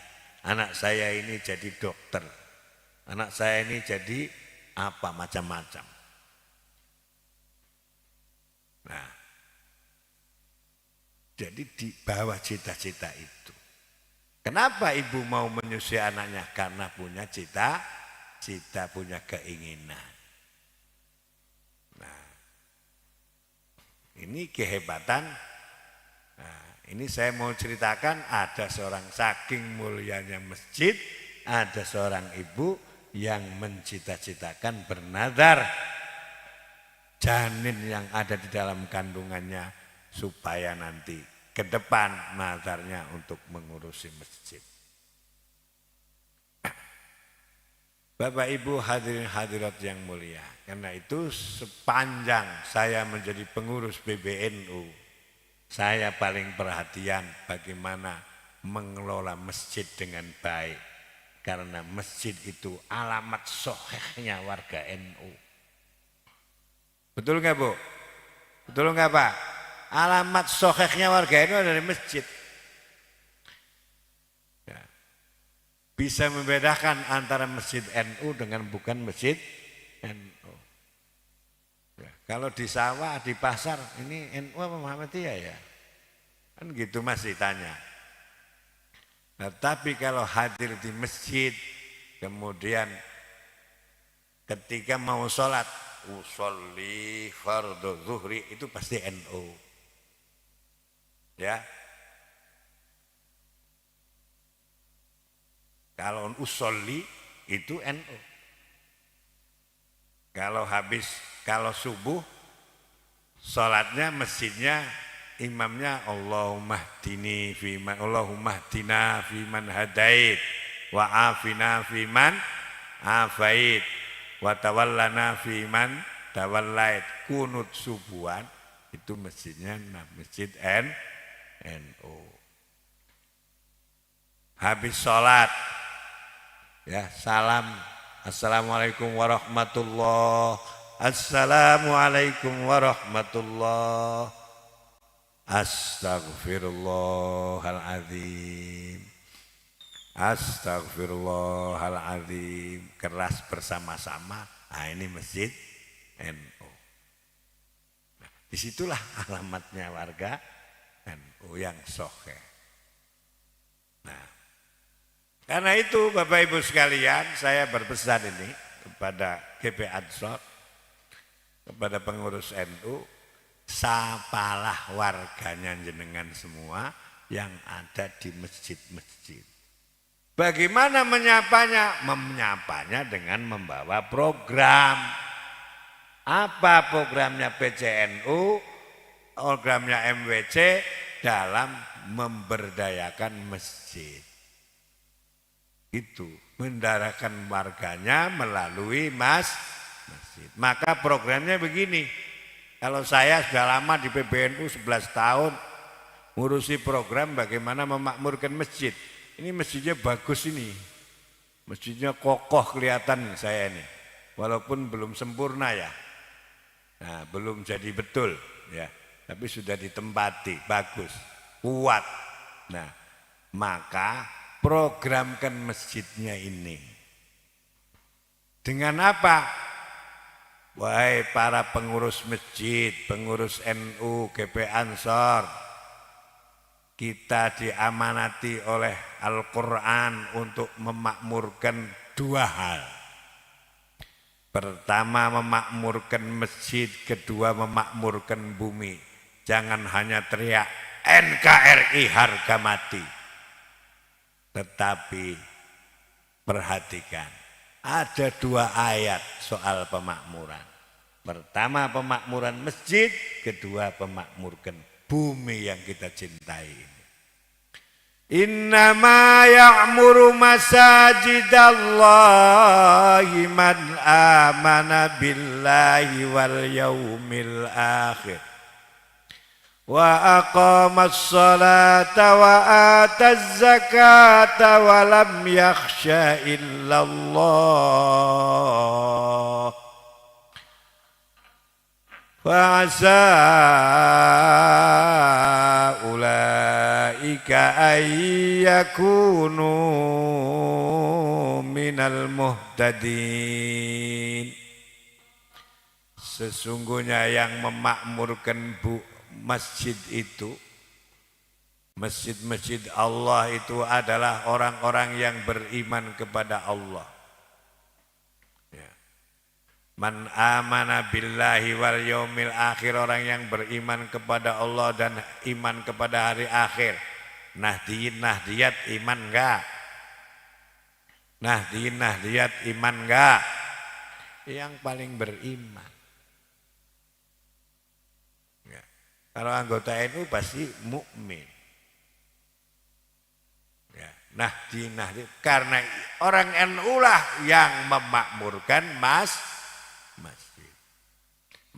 Anak saya ini jadi dokter. Anak saya ini jadi apa, macam-macam. Nah, jadi di bawah cita-cita itu. Kenapa ibu mau menyusui anaknya? Karena punya cita-cita, punya keinginan. Nah, ini kehebatan. Nah, ini saya mau ceritakan, ada seorang saking mulianya masjid, ada seorang ibu yang mencita-citakan bernazar janin yang ada di dalam kandungannya supaya nanti ke depan nazarnya untuk mengurusi masjid. Bapak Ibu hadirin hadirat yang mulia, karena itu sepanjang saya menjadi pengurus PBNU, saya paling perhatian bagaimana mengelola masjid dengan baik. Karena masjid itu alamat sahihnya warga NU. Betul nggak Bu? Betul nggak Pak? Alamat sahihnya warga NU ada di masjid. Ya. Bisa membedakan antara masjid NU dengan bukan masjid NU. Ya. Kalau di sawah, di pasar, ini NU apa Muhammadiyah ya? Kan gitu masih tanya. Nah, tapi kalau hadir di masjid, kemudian ketika mau sholat, usolli fardhu zuhri, itu pasti NU. Ya. Kalau usolli itu NU. Kalau subuh, sholatnya masjidnya, imamnya Allahumma hdina fiman hadait wa afina fiman afait wa tawallana fiman tawallait. Kunut subuhan itu masjidnya masjid NU. Habis sholat ya salam, assalamualaikum warahmatullah, assalamualaikum warahmatullah, astagfirullahaladzim, astagfirullahaladzim, keras bersama-sama. Nah, ini masjid NU. Nah, disitulah alamatnya warga NU yang sahih. Nah, karena itu Bapak Ibu sekalian, saya berpesan ini kepada GP Ansor, kepada pengurus NU, sapalah warganya jenengan semua yang ada di masjid-masjid. Bagaimana menyapanya? Menyapanya dengan membawa program. Apa programnya PCNU, programnya MWC dalam memberdayakan masjid? Itu mendarakan warganya melalui masjid. Maka programnya begini. Kalau saya sudah lama di PBNU 11 tahun ngurusi program bagaimana memakmurkan masjid. Ini masjidnya bagus ini. Masjidnya kokoh kelihatan saya ini. Walaupun belum sempurna ya. Nah, belum jadi betul ya. Tapi sudah ditempati, bagus, kuat. Nah, maka programkan masjidnya ini. Dengan apa? Wahai para pengurus masjid, pengurus NU, GP Ansor, kita diamanati oleh Al-Quran untuk memakmurkan dua hal. Pertama memakmurkan masjid, kedua memakmurkan bumi. Jangan hanya teriak NKRI harga mati. Tetapi perhatikan, ada dua ayat soal pemakmuran. Pertama pemakmuran masjid, kedua pemakmurkan bumi yang kita cintai. Innama ya'muru masajidallahi man amana billahi wal yaumil akhir wa aqamas salata wa ataz zakata wa lam yakhsha illallah fa'asa ulaika ayyakunu minal muhtadin. Sesungguhnya yang memakmurkan masjid itu, masjid-masjid Allah itu adalah orang-orang yang beriman kepada Allah. Man amana billahi wal yaumil akhir, orang yang beriman kepada Allah dan iman kepada hari akhir. Nahdiyin nahdiyat iman enggak? Nahdiyin nahdiyat iman enggak? Yang paling beriman. Ya. Kalau anggota NU pasti mukmin. Ya. Nahdiyin nahdiyat, karena orang NU lah yang memakmurkan masjid.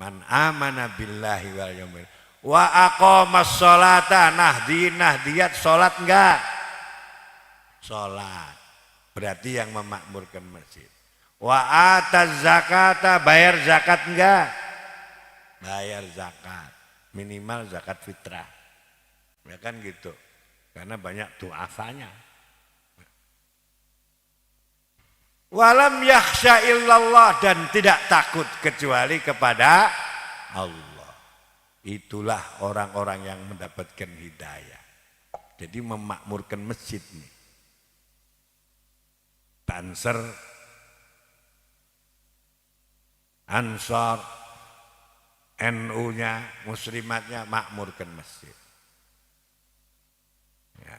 Man amana billahi wal yaumil wa aqamas sholata, nahdiyat salat enggak? Salat. berarti yang memakmurkan masjid. Wa ataz zakata, bayar zakat enggak? Bayar zakat, minimal zakat fitrah. Ya kan gitu. Karena banyak du'afanya. Walam yakhsha illallah, dan tidak takut kecuali kepada Allah. Itulah orang-orang yang mendapatkan hidayah. Jadi memakmurkan masjid nih. Banser, Ansor, NU-nya, muslimatnya makmurkan masjid. Ya.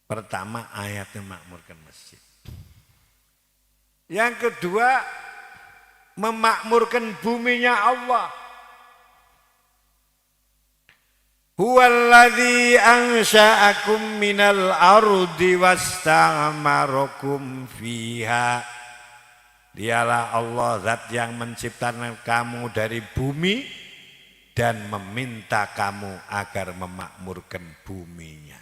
Pertama ayatnya makmurkan masjid. Yang kedua memakmurkan buminya Allah. Huwallazi ansha'akum minal ardi wasta'marakum fiha. Dialah Allah zat yang menciptakan kamu dari bumi dan meminta kamu agar memakmurkan buminya.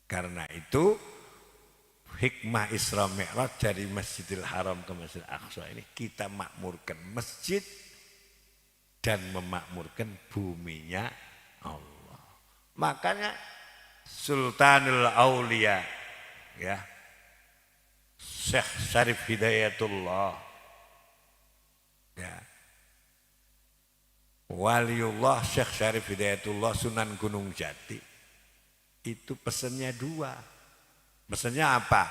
Karena itu hikmah Isra Mi'raj dari Masjidil Haram ke Masjidil Aqsa ini kita makmurkan masjid dan memakmurkan buminya Allah. Makanya Sultanul Aulia ya, Syekh Syarif Hidayatullah ya, Waliullah Syekh Syarif Hidayatullah Sunan Gunung Jati itu pesennya dua. Pesennya apa?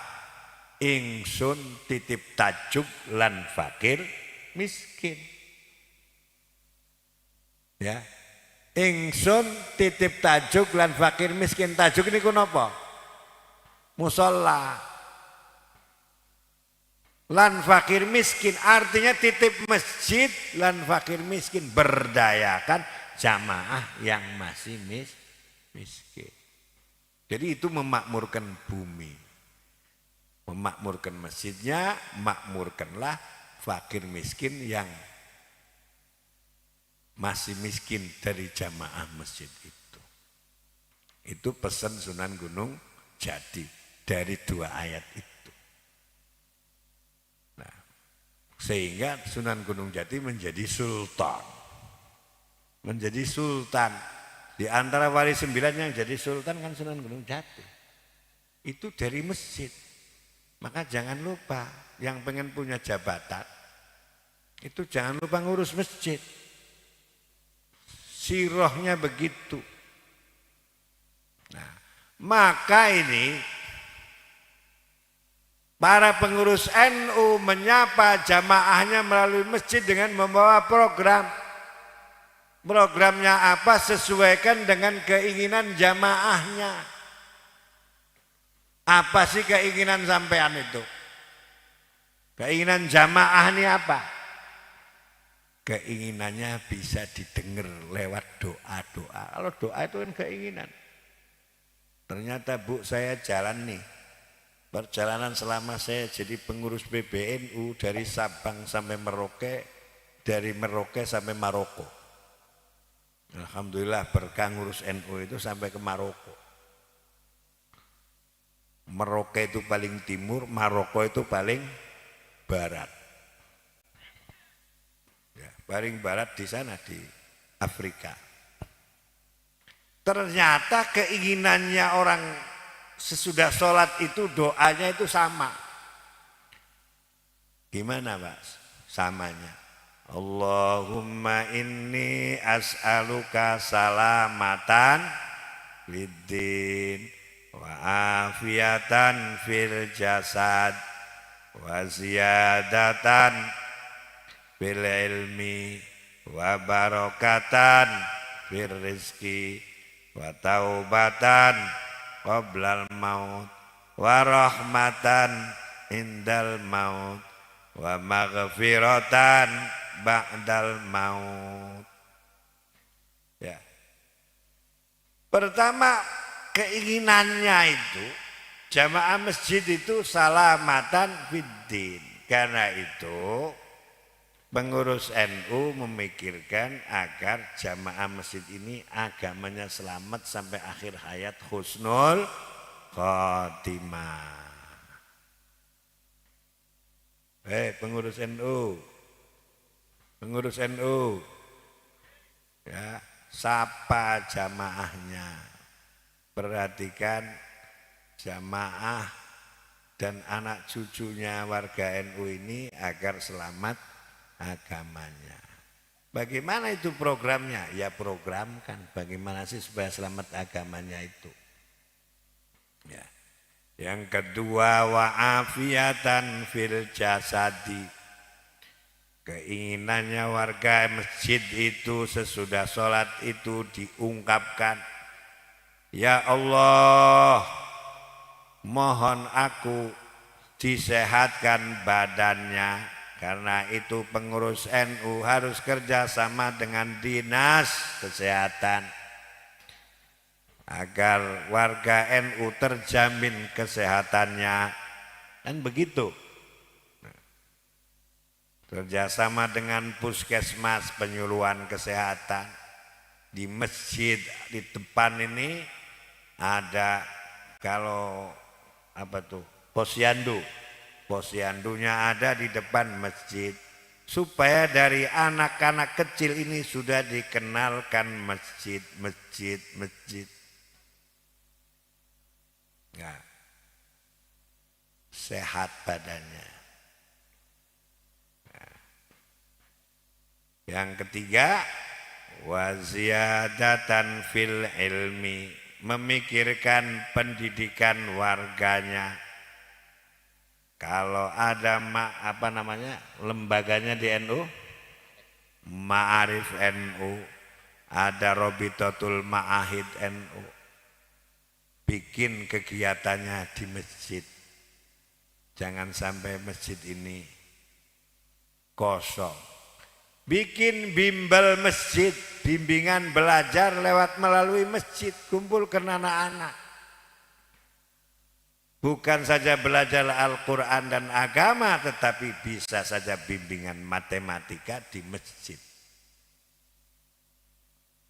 Ingsun titip tajuk lan fakir miskin. Ya. Ingsun titip tajuk lan fakir miskin. Tajuk niku napa? Musholla. Lan fakir miskin artinya titip masjid lan fakir miskin, berdayakan jamaah yang masih miskin. Jadi itu memakmurkan bumi. Memakmurkan masjidnya, makmurkanlah fakir miskin yang masih miskin dari jamaah masjid itu. Itu pesan Sunan Gunung Jati dari dua ayat itu. Nah, sehingga Sunan Gunung Jati menjadi sultan. Menjadi sultan. Di antara wali 9 yang jadi sultan kan Sunan Gunung Jati. Itu dari masjid. Maka jangan lupa yang pengen punya jabatan itu jangan lupa ngurus masjid. Sirohnya begitu. Nah, maka ini para pengurus NU menyapa jamaahnya melalui masjid dengan membawa program. Programnya apa? Sesuaikan dengan keinginan jamaahnya. Apa sih keinginan sampean itu? Keinginan jamaah ini apa? Keinginannya bisa didengar lewat doa-doa. Kalau doa itu kan keinginan. Ternyata Bu, saya jalan nih. Perjalanan selama saya jadi pengurus PBNU dari Sabang sampai Merauke, dari Merauke sampai Maroko. Alhamdulillah berkah ngurus NU itu sampai ke Maroko. Merauke itu paling timur, Maroko itu paling barat. Ya, paling barat di sana di Afrika. Ternyata keinginannya orang sesudah sholat itu doanya itu sama. Gimana Pak samanya? Allahumma inni as'aluka salamatan fiddin wa afiatan fil jasad wa ziyadatan fil ilmi wa barakatan fil rizki wa taubatan qablal maut wa rahmatan indal maut wa maghfiratan ba'dal maut. Ya. Pertama keinginannya itu jamaah masjid itu salamatan fiddin. Karena itu pengurus NU memikirkan agar jamaah masjid ini agamanya selamat sampai akhir hayat husnul khotimah. Pengurus NU, pengurus NU, ya, sapa jamaahnya, perhatikan jamaah dan anak cucunya warga NU ini agar selamat agamanya. Bagaimana itu programnya? Ya programkan, bagaimana sih supaya selamat agamanya itu. Ya. Yang kedua, wa'afiatan fil jasadi. Keinginannya warga masjid itu sesudah sholat itu diungkapkan, ya Allah, mohon aku disehatkan badannya, karena itu pengurus NU harus kerjasama dengan dinas kesehatan agar warga NU terjamin kesehatannya, dan begitu. Kerjasama dengan puskesmas penyuluhan kesehatan di masjid di depan ini ada, kalau apa tuh, posyandu, posyandunya ada di depan masjid, supaya dari anak-anak kecil ini sudah dikenalkan masjid, masjid, masjid. Nah, sehat badannya. Nah. Yang ketiga, waziyadatan fil ilmi, memikirkan pendidikan warganya. Kalau ada lembaganya di NU, Ma'arif NU, ada Robitotul Ma'ahid NU, bikin kegiatannya di masjid. Jangan sampai masjid ini kosong. Bikin bimbel masjid, bimbingan belajar lewat melalui masjid, kumpulkan anak-anak. Bukan saja belajar Al-Quran dan agama, tetapi bisa saja bimbingan matematika di masjid.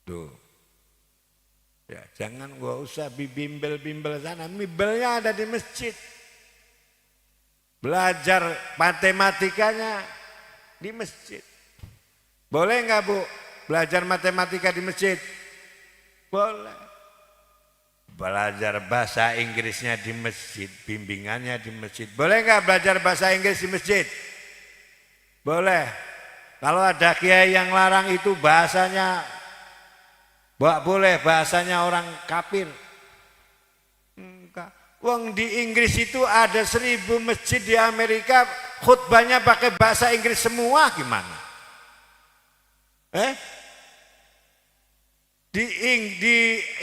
Tuh. Ya, jangan gak usah bimbel-bimbel sana, bimbelnya ada di masjid. Belajar matematikanya di masjid. Boleh nggak Bu belajar matematika di masjid? Boleh. Belajar bahasa Inggrisnya di masjid, bimbingannya di masjid. Boleh nggak belajar bahasa Inggris di masjid? Boleh. Kalau ada kiai yang larang itu bahasanya, boleh bahasanya orang kafir. Enggak. Wong di Inggris itu ada 1000 masjid, di Amerika khutbahnya pakai bahasa Inggris semua, gimana? Di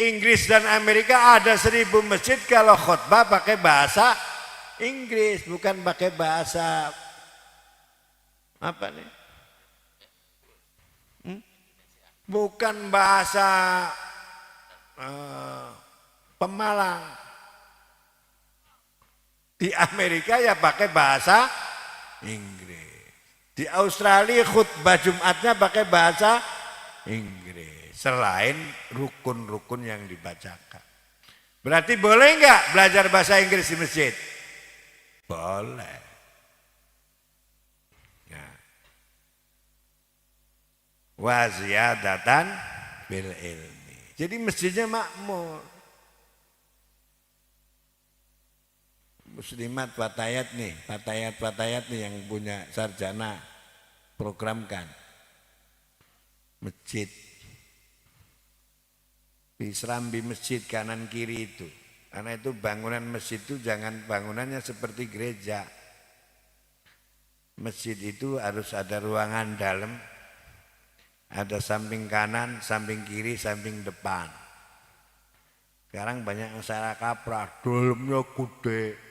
Inggris dan Amerika ada 1000 masjid, kalau khutbah pakai bahasa Inggris, bukan pakai bahasa apa nih? Bukan bahasa Pemalang. Di Amerika ya pakai bahasa Inggris. Di Australia khutbah Jumatnya pakai bahasa Inggris. Selain rukun-rukun yang dibacakan. Berarti boleh nggak belajar bahasa Inggris di masjid? Boleh. Ya. Wa ziyadatan bil ilmi. Jadi masjidnya makmur. Muslimat Fatayat nih, Fatayat nih yang punya sarjana programkan masjid. Diserambi masjid kanan kiri itu. Karena itu bangunan masjid itu jangan bangunannya seperti gereja. Masjid itu harus ada ruangan dalam, ada samping kanan, samping kiri, samping depan. Sekarang banyak yang salah kaprah, dalamnya gede.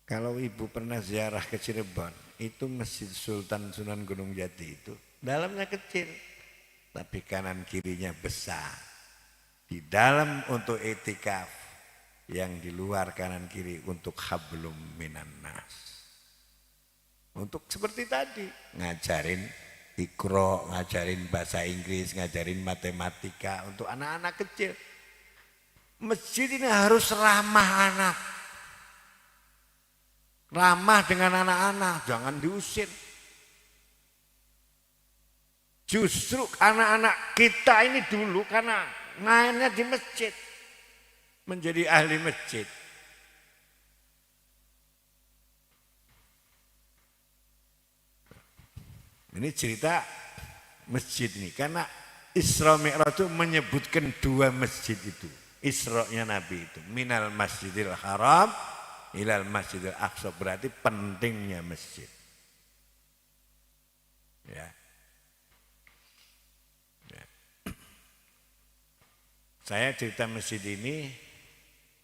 Kalau ibu pernah ziarah ke Cirebon, itu Masjid Sultan Sunan Gunung Jati itu dalamnya kecil, tapi kanan kirinya besar. Di dalam untuk itikaf, yang di luar kanan kiri untuk hablum minan nas. Untuk seperti tadi, ngajarin Iqra, ngajarin bahasa Inggris, ngajarin matematika untuk anak-anak kecil. Masjid ini harus ramah anak. Ramah dengan anak-anak, jangan diusir. Justru anak-anak kita ini dulu karena mainnya di masjid, menjadi ahli masjid. Ini cerita masjid ini, karena Isra Mi'raj itu menyebutkan dua masjid itu. Isra-nya Nabi itu, minal masjidil haram ilal masjidil aqsa, berarti pentingnya masjid. Ya. Ya. Saya cerita masjid ini,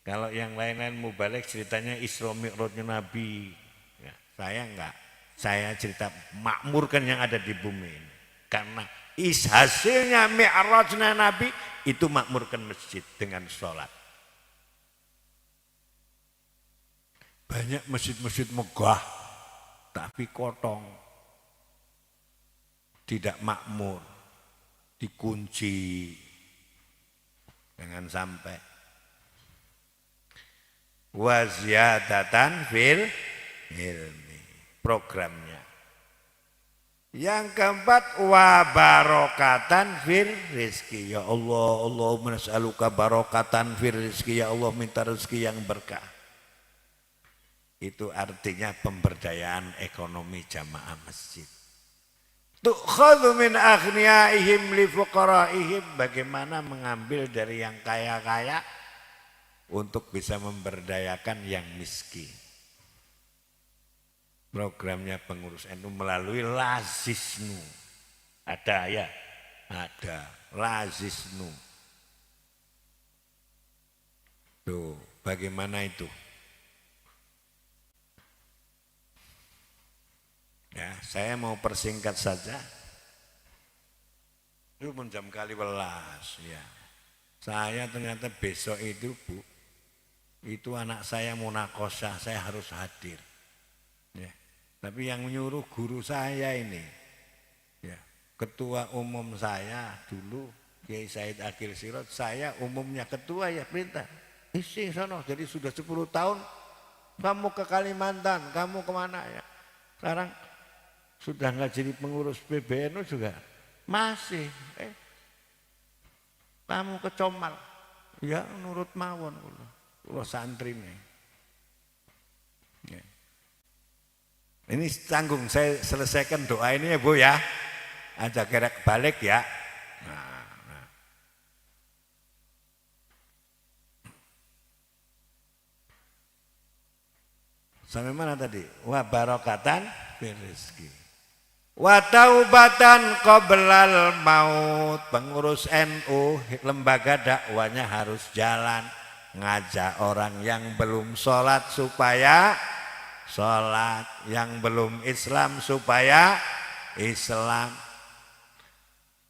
kalau yang lain-lain mubalik ceritanya Isra Mi'rajnya Nabi. Ya, saya enggak. Saya cerita makmurkan yang ada di bumi ini. Karena hasilnya Mi'rajnya Nabi itu makmurkan masjid dengan sholat. Banyak masjid-masjid megah, tapi kotong, tidak makmur, dikunci, jangan sampai. Waziyadatan fil ilmi, programnya. Yang keempat, wabarokatan fil rizki. Ya Allah, Allahumma nas'aluka barokatan fil rizki. Ya Allah, minta rezeki yang berkah. Itu artinya pemberdayaan ekonomi jamaah masjid. Tu'khadhu min aghniyaihim li fuqaraihim, bagaimana mengambil dari yang kaya-kaya untuk bisa memberdayakan yang miskin. Programnya pengurus NU melalui Lazisnu. Ada ya? Ada Lazisnu. Tuh, bagaimana itu? Ya, saya mau persingkat saja. Itu pun jam kali welas, ya. Saya ternyata besok itu, Bu, itu anak saya munakosah, saya harus hadir. Ya. Tapi yang menyuruh guru saya ini, ya, ketua umum saya dulu, Kiai Said Akil Sirot, saya umumnya ketua ya perintah. Isi sono, jadi sudah 10 tahun kamu ke Kalimantan, kamu kemana ya? Sekarang sudah nggak jadi pengurus PBNU juga masih. Kamu ke Comal, ya nurut mawon kulo santri nih. Ya. Ini tanggung saya selesaikan doa ini ya Bu ya, ajak gerak balik ya. Nah. Sampai mana tadi? Wa barokatan fil rizki. Wa taubatan qoblal maut. Pengurus NU, lembaga dakwanya harus jalan, ngajak orang yang belum sholat supaya sholat, yang belum Islam supaya Islam,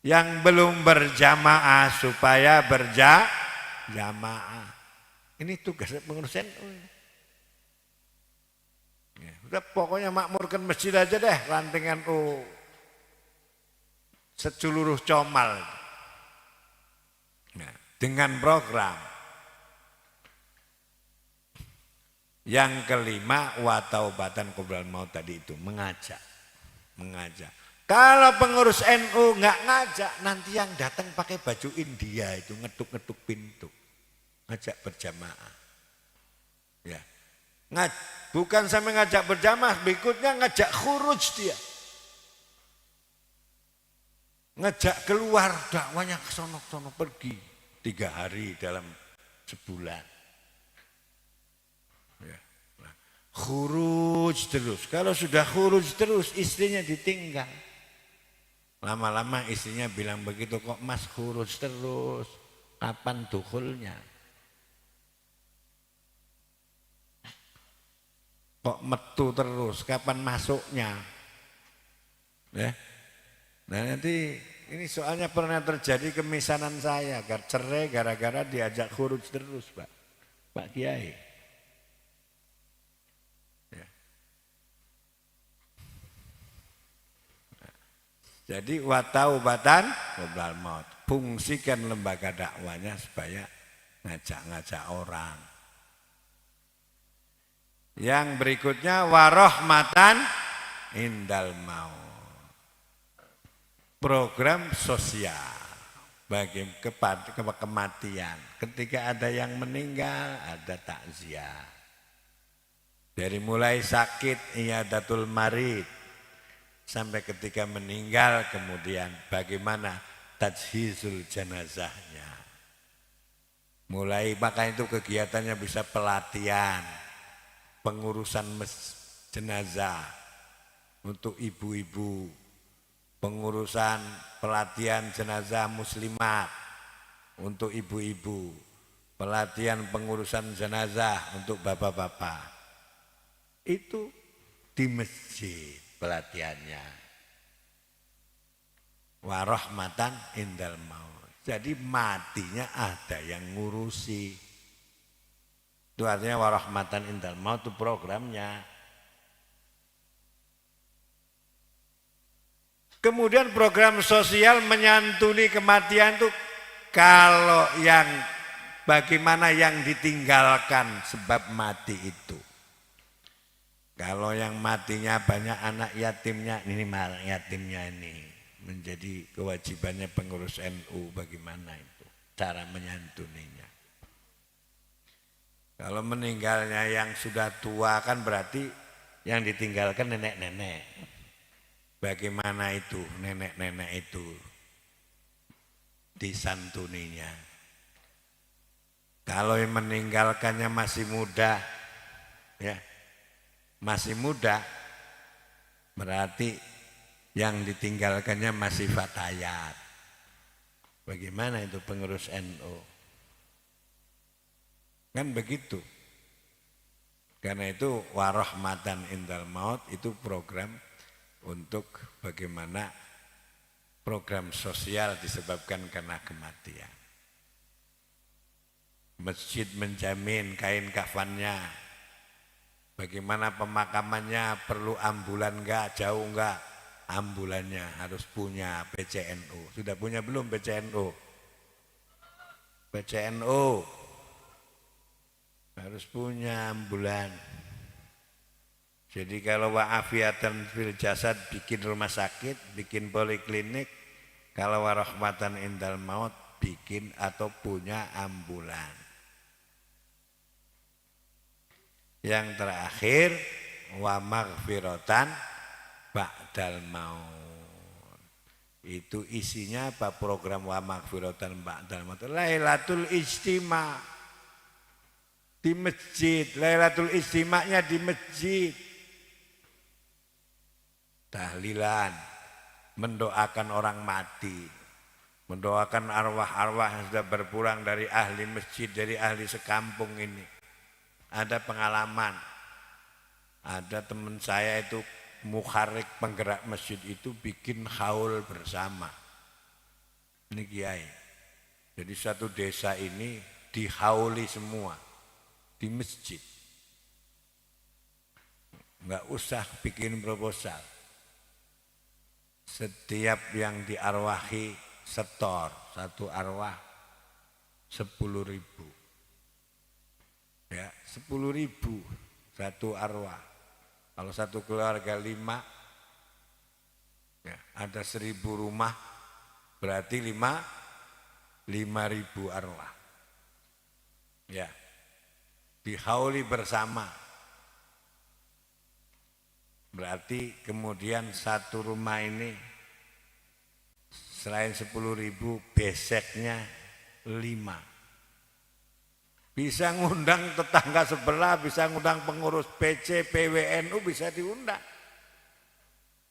yang belum berjamaah supaya berjamaah. Ini tugas pengurus NU. Udah pokoknya makmurkan masjid aja deh, ranting NU seluruh Comal. Nah, dengan program. Yang kelima, wa taubatan qoblal maut tadi itu, mengajak. Kalau pengurus NU nggak ngajak, nanti yang datang pakai baju India itu ngetuk-ngetuk pintu, ngajak berjamaah. Ya. Bukan sampai ngajak berjamaah, berikutnya ngajak khuruj dia. Ngajak keluar dakwanya ke sono pergi 3 hari dalam sebulan. Ya. Nah, khuruj terus. Kalau sudah khuruj terus, istrinya ditinggal. Lama-lama istrinya bilang begitu, kok Mas khuruj terus, kapan dukhulnya? Kok metu terus, kapan masuknya? Ya. Nah nanti ini soalnya pernah terjadi kemisanan saya, cerai gara-gara diajak khuruj terus Pak Kiai. Ya. Jadi wa taubatan qoblal maut, fungsikan lembaga dakwanya supaya ngajak-ngajak orang. Yang berikutnya warahmatan indal maut. Program sosial bagi kematian. Ketika ada yang meninggal, ada takziah. Dari mulai sakit, iyadatul marid, sampai ketika meninggal, kemudian bagaimana tajhizul jenazahnya. Mulai maka itu kegiatannya bisa pelatihan, pengurusan jenazah untuk ibu-ibu, pengurusan pelatihan jenazah muslimat untuk ibu-ibu, pelatihan pengurusan jenazah untuk bapak-bapak. Itu di masjid pelatihannya. Warahmatan indal maut. Jadi matinya ada yang ngurusi. Itu artinya warahmatan indal maut itu programnya. Kemudian program sosial menyantuni kematian itu kalau yang bagaimana yang ditinggalkan sebab mati itu. Kalau yang matinya banyak anak yatimnya, ini anak yatimnya ini menjadi kewajibannya pengurus NU, bagaimana itu cara menyantuninya. Kalau meninggalnya yang sudah tua kan berarti yang ditinggalkan nenek-nenek. Bagaimana itu nenek-nenek itu disantuninya. Kalau yang meninggalkannya masih muda, ya masih muda, berarti yang ditinggalkannya masih fatayat. Bagaimana itu pengurus NU? Kan begitu. Karena itu warahmatan indal maut itu program untuk bagaimana program sosial disebabkan karena kematian. Masjid menjamin kain kafannya. Bagaimana pemakamannya, perlu ambulan enggak, jauh enggak? Ambulannya harus punya PCNU. Sudah punya belum PCNU? PCNU harus punya ambulan. Jadi kalau wa'afiatan fil jasad bikin rumah sakit, bikin poliklinik, kalau warahmatan indal maut bikin atau punya ambulan. Yang terakhir wa maghfiratan ba'dal maut. Itu isinya apa program wa maghfiratan ba'dal maut? Lailatul Ijtima di masjid, Lailatul Ijtima'nya di masjid. Tahlilan, mendoakan orang mati, mendoakan arwah-arwah yang sudah berpulang dari ahli masjid, dari ahli sekampung ini. Ada pengalaman, ada teman saya itu mukharik penggerak masjid itu bikin haul bersama. Ini kiai. Jadi satu desa ini dihauli semua di masjid. Enggak usah bikin proposal. Setiap yang diarwahi setor, satu arwah 10.000. Ya, 10.000 satu arwah. Kalau satu keluarga 5, ya, ada 1.000 rumah, berarti 5.000 arwah. Ya, dihauli bersama. Berarti kemudian satu rumah ini selain 10.000 beseknya 5. Bisa ngundang tetangga sebelah, bisa ngundang pengurus PC, PWNU bisa diundang.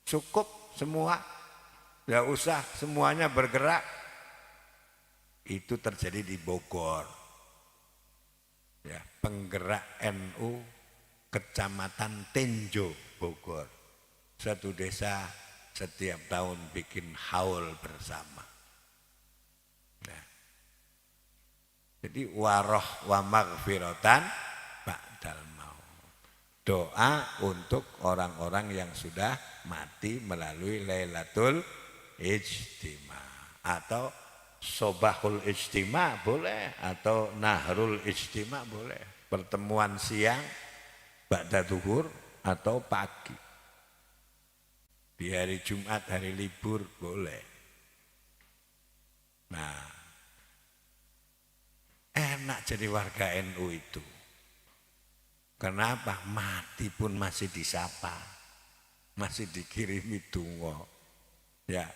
Cukup semua, tidak usah semuanya bergerak. Itu terjadi di Bogor. Ya, penggerak NU Kecamatan Tenjo, Bogor. Satu desa setiap tahun bikin haul bersama. Nah, jadi waroh wa maghfiratan ba'dal maut. Doa untuk orang-orang yang sudah mati melalui Lailatul Ijtima atau sobahul ijtima boleh atau nahrul ijtima boleh. Pertemuan siang, ba'da zuhur atau pagi. Di hari Jumat, hari libur boleh. Nah, enak jadi warga NU itu. Kenapa? Mati pun masih disapa, masih dikirimi donga. Ya,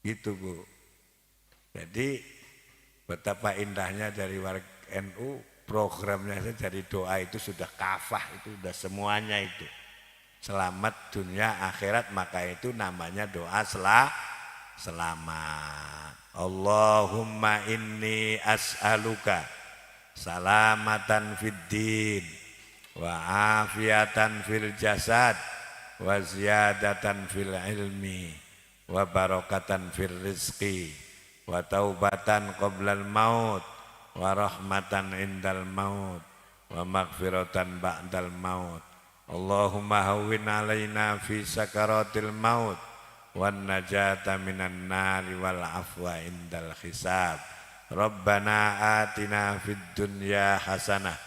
gitu Bu. Jadi betapa indahnya dari warga NU, programnya dari doa itu sudah kafah, itu sudah semuanya itu. Selamat dunia akhirat, maka itu namanya doa selamat. Allahumma inni as'aluka salamatan fid din wa afiatan fil jasad wa ziyadatan fil ilmi wa barakatan fil rizqi wa taubatan qoblal maut wa rahmatan indal maut wa maghfiratan ba'dal maut. Allahumma hawwin alaina fi sakaratil maut wan najata minan nari wal afwa indal hisab. Rabbana atina fid dunya hasanah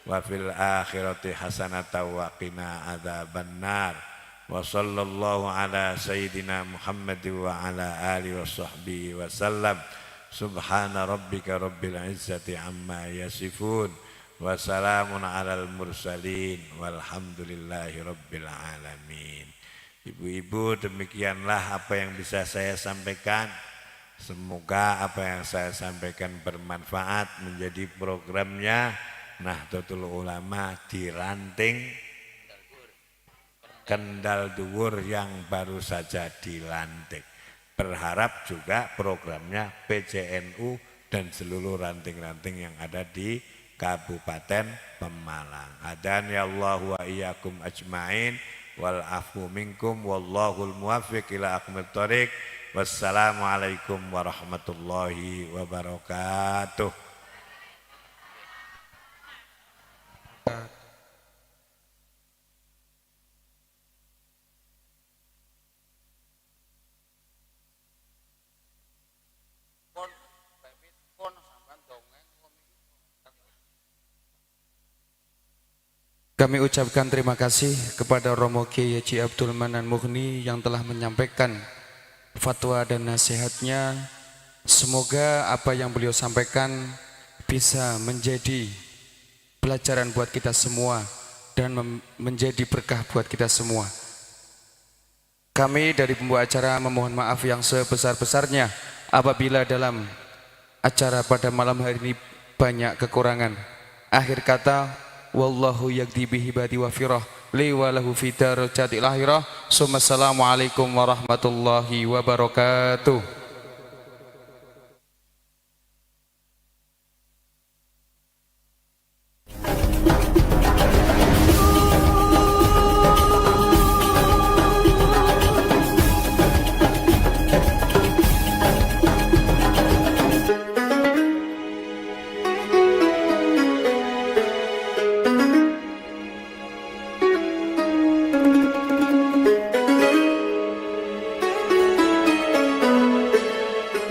wa fil akhirati hasanah wa qina adzabannar. Wa sallallahu ala sayyidina Muhammad wa ala alihi wa sahbihi wa sallam. Subhana rabbika rabbil izzati amma yasifun. Wassalamun alal mursalin walhamdulillahi rabbil alamin. Ibu-ibu, demikianlah apa yang bisa saya sampaikan. Semoga apa yang saya sampaikan bermanfaat, menjadi programnya Nahdlatul Ulama di ranting Kendal Dhuwur yang baru saja dilantik. Berharap juga programnya PCNU dan seluruh ranting-ranting yang ada di Kabupaten Pemalang. Adani Allah wa iyyakum ajmain wal afu minkum wallahul muwaffiq ila aqwamit thoriq. Wassalamualaikum warahmatullahi wabarakatuh. Kami ucapkan terima kasih kepada Romo Kiai Haji Abdul Manan Mughni yang telah menyampaikan fatwa dan nasihatnya. Semoga apa yang beliau sampaikan bisa menjadi pelajaran buat kita semua dan menjadi berkah buat kita semua. Kami dari pembawa acara memohon maaf yang sebesar-besarnya apabila dalam acara pada malam hari ini banyak kekurangan. Akhir kata, wallahu yaqdi bihi badi wa firah li wa lahu fi darajatil akhirah. Assalamualaikum warahmatullahi wabarakatuh.